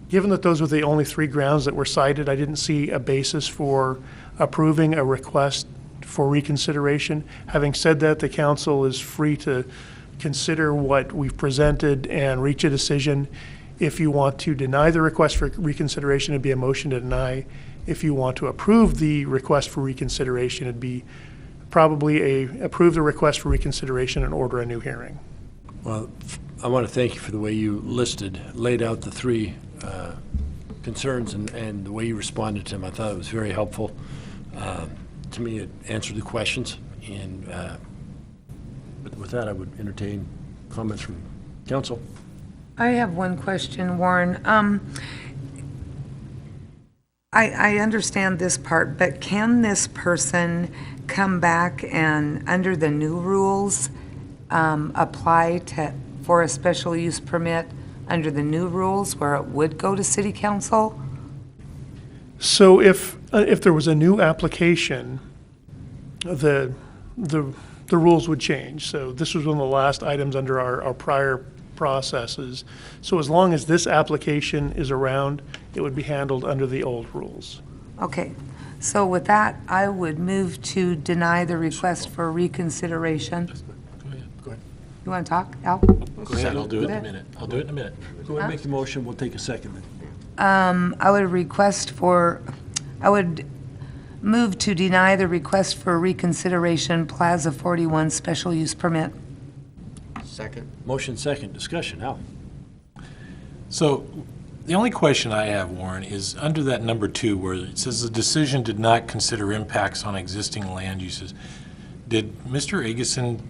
given that those were the only 3 grounds that were cited, I didn't see a basis for approving a request for reconsideration. Having said that, the council is free to consider what we've presented and reach a decision. If you want to deny the request for reconsideration, it'd be a motion to deny. If you want to approve the request for reconsideration, it'd be probably approve the request for reconsideration and order a new hearing. Well, I want to thank you for the way you laid out the 3 concerns and the way you responded to them. I thought it was very helpful. To me, it answered the questions. And but with that, I would entertain comments from council. I have one question, Warren. I understand this part, but can this person come back and, under the new rules, apply for a special use permit under the new rules where it would go to city council? So if there was a new application, the rules would change. So this was one of the last items under our prior processes. So as long as this application is around, it would be handled under the old rules. Okay, so with that, I would move to deny the request for reconsideration. Go ahead. You want to talk, Al? Go ahead, I'll do it in a minute. I'll do it in a minute. Go ahead and make the motion. We'll take a second then. I would move to deny the request for reconsideration Plaza 41 special use permit. Second. Motion second. Discussion. Al? So the only question I have, Warren, is under that number 2 where it says the decision did not consider impacts on existing land uses. Did Mr. Ageson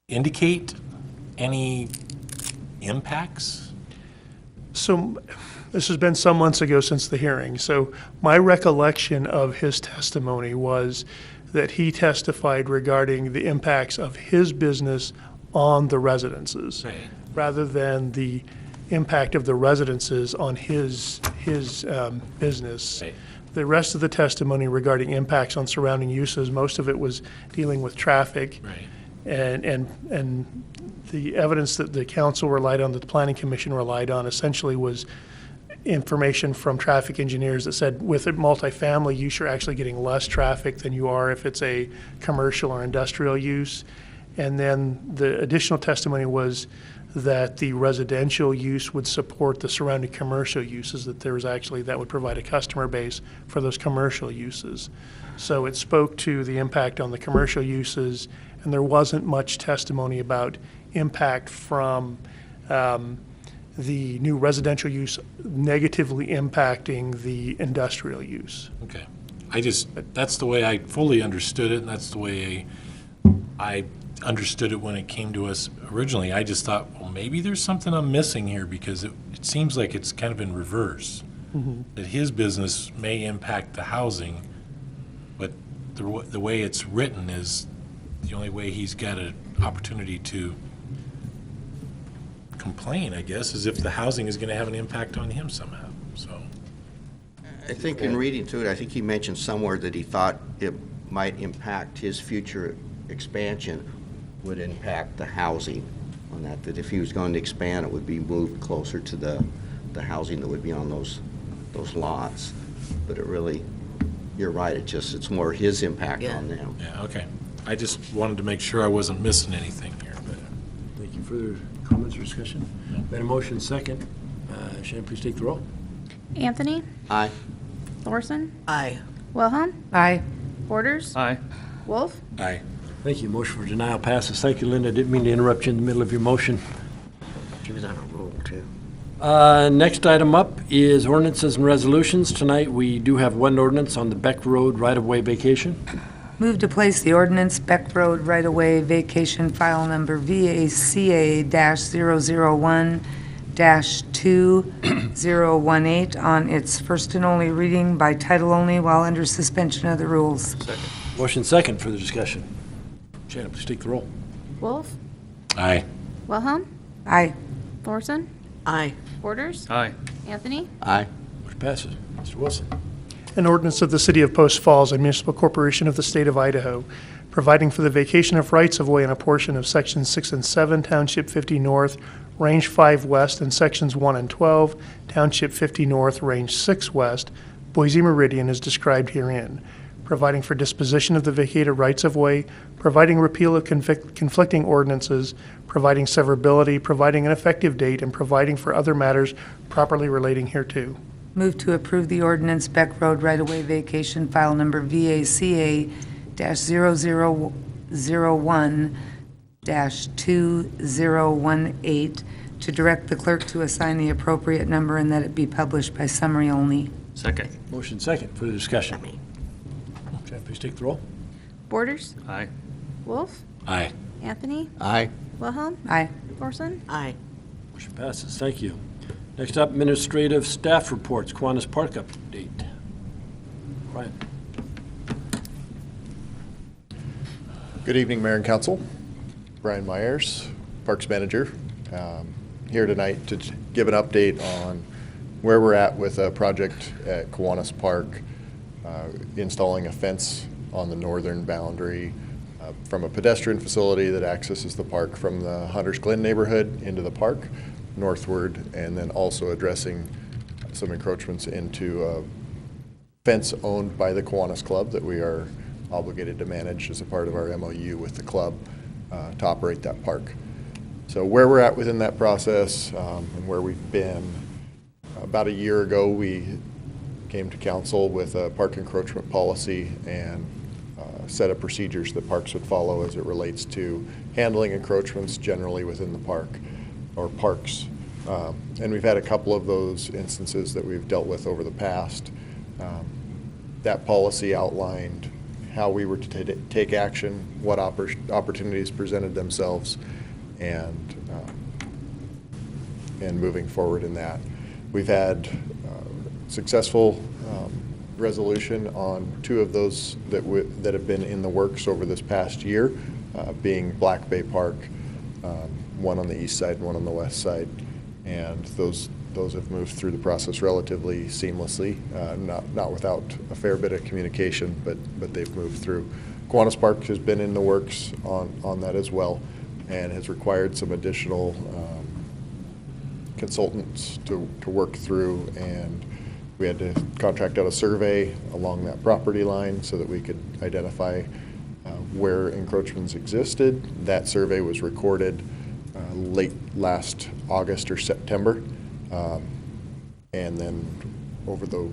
indicate any impacts? So this has been some months ago since the hearing. So my recollection of his testimony was that he testified regarding the impacts of his business on the residences, Right. rather than the impact of the residences on his business. Right. The rest of the testimony regarding impacts on surrounding uses, most of it was dealing with traffic. Right. And the evidence that the council relied on, that the planning commission relied on, essentially was information from traffic engineers that said with a multifamily use, you're actually getting less traffic than you are if it's a commercial or industrial use. And then the additional testimony was that the residential use would support the surrounding commercial uses, that there was actually, that would provide a customer base for those commercial uses. So it spoke to the impact on the commercial uses, and there wasn't much testimony about impact from the new residential use negatively impacting the industrial use. Okay. That's the way I fully understood it, and that's the way I understood it when it came to us originally. I just thought, well, maybe there's something I'm missing here, because it seems like it's kind of in reverse. That his business may impact the housing, but the way it's written is the only way he's got an opportunity to complain, I guess, is if the housing is going to have an impact on him somehow. So I think in reading through it, I think he mentioned somewhere that he thought it might impact his future expansion, would impact the housing on that, that if he was going to expand, it would be moved closer to the housing that would be on those lots. But it really, you're right, it's more his impact on them. yeah, okay. I just wanted to make sure I wasn't missing anything here. But Thank you. Further comments or discussion? Been a motion second. Shannon, please take the roll. Anthony? Aye. Thorson? Aye. Wilhelm? Aye. Borders? Aye. Wolf? Aye. Thank you. Motion for denial passes. Thank you, Linda. Didn't mean to interrupt you in the middle of your motion. She was on a roll, too. Next item up is ordinances and resolutions. Tonight, we do have one ordinance on the Beck Road right-of-way vacation. Move to place the ordinance Beck Road right-of-way vacation file number VACA-001-2018 on its first and only reading by title only while under suspension of the rules. Motion second for the discussion. Shannon, please take the roll. Wolf? Aye. Wilhelm? Aye. Thorson? Aye. Borders? Aye. Anthony? Aye. Motion passes. Mr. Wilson. An ordinance of the City of Post Falls, a municipal corporation of the state of Idaho, providing for the vacation of rights-of-way in a portion of Sections 6 and 7, Township 50 North, Range 5 West, and Sections 1 and 12, Township 50 North, Range 6 West, Boise Meridian is described herein, providing for disposition of the vacated rights-of-way, providing repeal of conflicting ordinances, providing severability, providing an effective date, and providing for other matters properly relating hereto. Move to approve the ordinance Beck Road right-of-way vacation file number VACA-0001-2018 to direct the clerk to assign the appropriate number and that it be published by summary only. Second. Motion second for the discussion. Shannon, please take the roll. Borders? Aye. Wolf? Aye. Anthony? Aye. Wilhelm? Aye. Thorson? Aye. Motion passes. Thank you. Next up, administrative staff reports. Kiwanis Park update. Brian. Good evening, Mayor and Council. Brian Myers, Parks Manager, here tonight to give an update on where we're at with a project at Kiwanis Park, installing a fence on the northern boundary from a pedestrian facility that accesses the park from the Hunters Glen neighborhood into the park northward, and then also addressing some encroachments into a fence owned by the Kiwanis Club that we are obligated to manage as a part of our MOU with the club to operate that park. So where we're at within that process and where we've been, about a year ago we came to council with a park encroachment policy and set of procedures that parks would follow as it relates to handling encroachments generally within the park or parks. And we've had a couple of those instances that we've dealt with over the past. That policy outlined how we were to take action, what opportunities presented themselves, and moving forward in that. We've had successful resolution on two of those that have been in the works over this past year, being Black Bay Park, one on the east side and one on the west side, and those have moved through the process relatively seamlessly, not without a fair bit of communication, but they've moved through. Kiwanis Park has been in the works on that as well, and has required some additional consultants to work through, and we had to contract out a survey along that property line so that we could identify where encroachments existed. That survey was recorded late last August or September. And then over the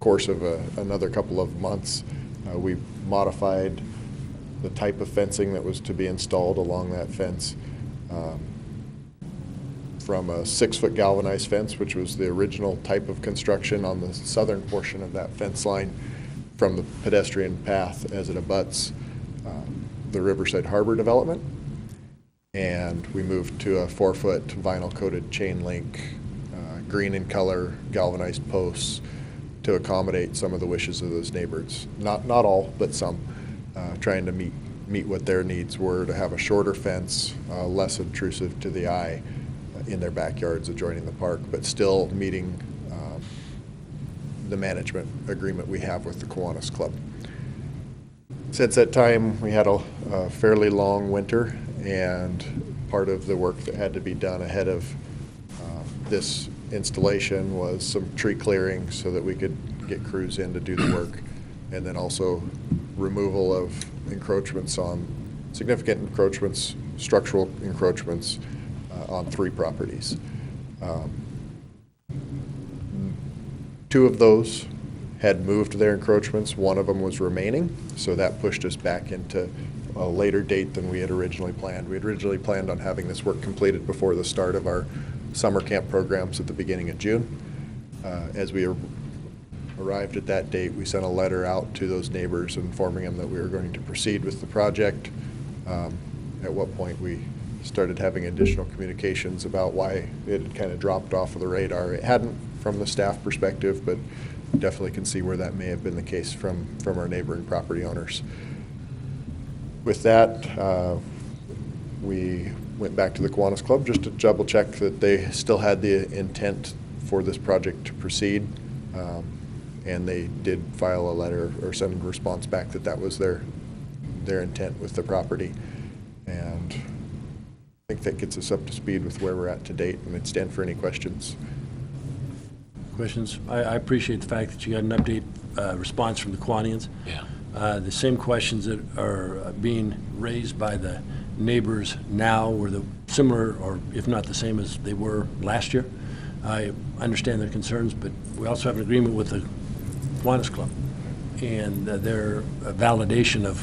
course of another couple of months, we modified the type of fencing that was to be installed along that fence from a 6-foot galvanized fence, which was the original type of construction on the southern portion of that fence line from the pedestrian path as it abuts the Riverside Harbor development. And we moved to a 4-foot vinyl coated chain link, green in color, galvanized posts to accommodate some of the wishes of those neighbors. Not all, but some, trying to meet what their needs were, to have a shorter fence, less intrusive to the eye in their backyards adjoining the park, but still meeting the management agreement we have with the Kiwanis Club. Since that time, we had a fairly long winter, and part of the work that had to be done ahead of this installation was some tree clearing so that we could get crews in to do the work, and then also removal of encroachments on significant encroachments, structural encroachments on 3 properties. 2 of those had moved their encroachments. 1 of them was remaining, so that pushed us back into a later date than we had originally planned. We had originally planned on having this work completed before the start of our summer camp programs at the beginning of June. As we arrived at that date, we sent a letter out to those neighbors informing them that we were going to proceed with the project, at what point we started having additional communications about why it had kind of dropped off of the radar. It hadn't from the staff perspective, but definitely can see where that may have been the case from our neighboring property owners. With that, we went back to the Kiwanis Club just to double check that they still had the intent for this project to proceed. And they did file a letter or send a response back that that was their intent with the property. And I think that gets us up to speed with where we're at to date, and I'd stand for any questions. Questions? I appreciate the fact that you got an update response from the Kiwanians. Yeah. The same questions that are being raised by the neighbors now were the similar, or if not the same as they were last year. I understand their concerns, but we also have an agreement with the Kiwanis Club and their validation of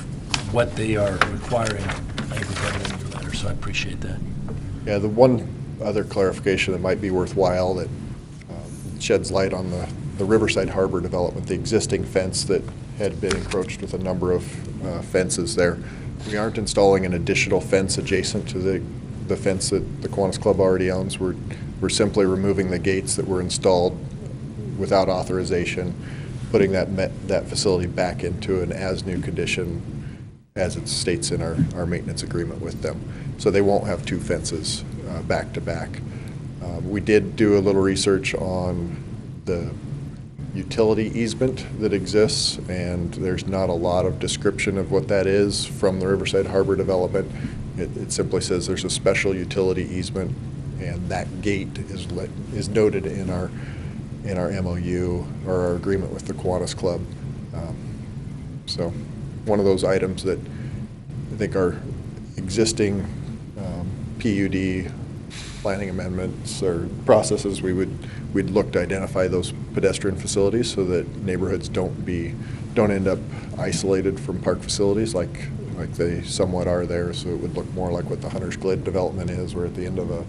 what they are requiring. I think we've got it in your letter, so I appreciate that. Yeah, the one other clarification that might be worthwhile that sheds light on the Riverside Harbor development, the existing fence that had been encroached with a number of fences there. We aren't installing an additional fence adjacent to the fence that the Kiwanis Club already owns. We're simply removing the gates that were installed without authorization, putting that facility back into an as-new condition as it states in our maintenance agreement with them. So they won't have 2 fences back to back. We did do a little research on the utility easement that exists, and there's not a lot of description of what that is from the Riverside Harbor development. It simply says there's a special utility easement, and that gate is noted in our MOU or our agreement with the Kiwanis Club. So one of those items that I think our existing PUD planning amendments or processes, we'd look to identify those pedestrian facilities so that neighborhoods don't end up isolated from park facilities like they somewhat are there. So it would look more like what the Hunter's Glade development is, where at the end of a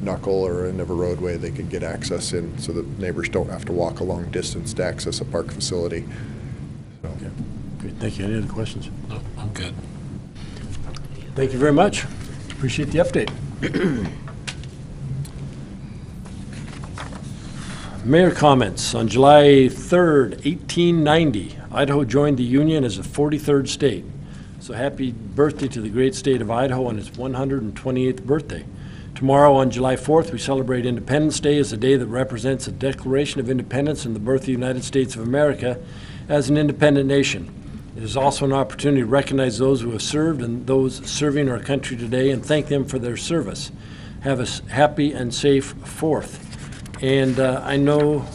knuckle or end of a roadway they could get access in so that neighbors don't have to walk a long distance to access a park facility. So. Okay. Great, thank you. Any other questions? No, I'm good. Thank you very much. Appreciate the update. Mayor comments. On July 3rd, 1890, Idaho joined the Union as the 43rd state. So happy birthday to the great state of Idaho on its 128th birthday. Tomorrow, on July 4th, we celebrate Independence Day as a day that represents a declaration of independence and the birth of the United States of America as an independent nation. It is also an opportunity to recognize those who have served and those serving our country today and thank them for their service. have a happy and safe 4th. And I know,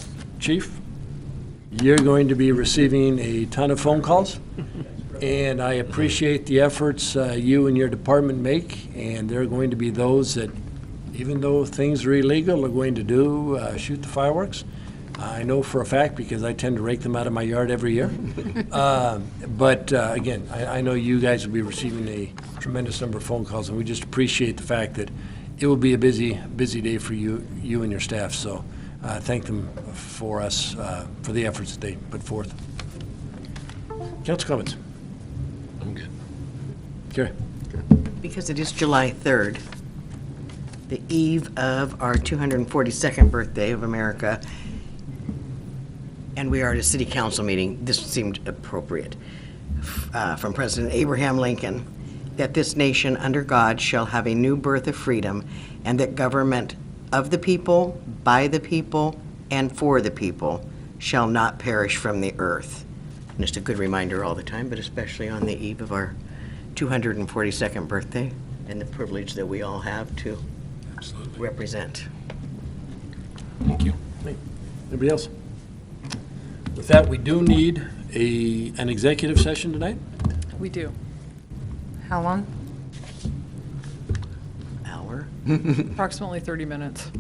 Chief, you're going to be receiving a ton of phone calls, and I appreciate the efforts you and your department make, and there are going to be those that, even though things are illegal, are going to shoot the fireworks. I know for a fact because I tend to rake them out of my yard every year. But again, I know you guys will be receiving a tremendous number of phone calls, and we just appreciate the fact that it will be a busy day for you and your staff. So thank them for us, for the efforts that they put forth. Council comments? I'm good. Carrie? Because it is July 3rd, the eve of our 242nd birthday of America, and we are at a city council meeting, this seemed appropriate. From President Abraham Lincoln, that this nation under God shall have a new birth of freedom, and that government of the people, by the people, and for the people shall not perish from the earth. And just a good reminder all the time, but especially on the eve of our 242nd birthday, and the privilege that we all have to represent. Thank you. Anybody else? With that, we do need an executive session tonight. We do. How long? Hour. Approximately 30 minutes.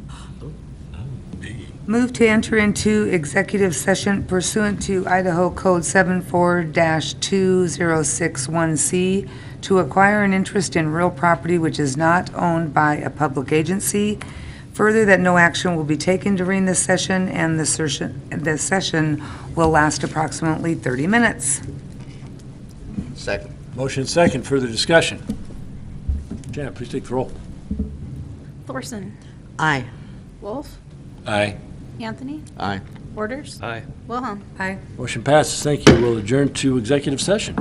Move to enter into executive session pursuant to Idaho Code 74-2061C to acquire an interest in real property which is not owned by a public agency. Further, that no action will be taken during this session, and the session will last approximately 30 minutes. Second. Motion second. Further discussion? Janet, please take the roll. Thorson. Aye. Wolf. Aye. Anthony. Aye. Borders. Aye. Wilhelm. Aye. Motion passes. Thank you. We'll adjourn to executive session.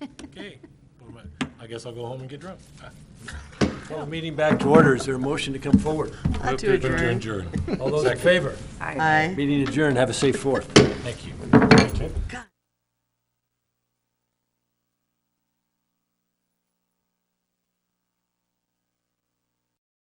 Okay. I guess I'll go home and get drunk. Call the meeting back to order. Is there a motion to come forward? To adjourn. Adjourn. All those in favor? Aye. Meeting adjourned. Have a safe 4th. Thank you.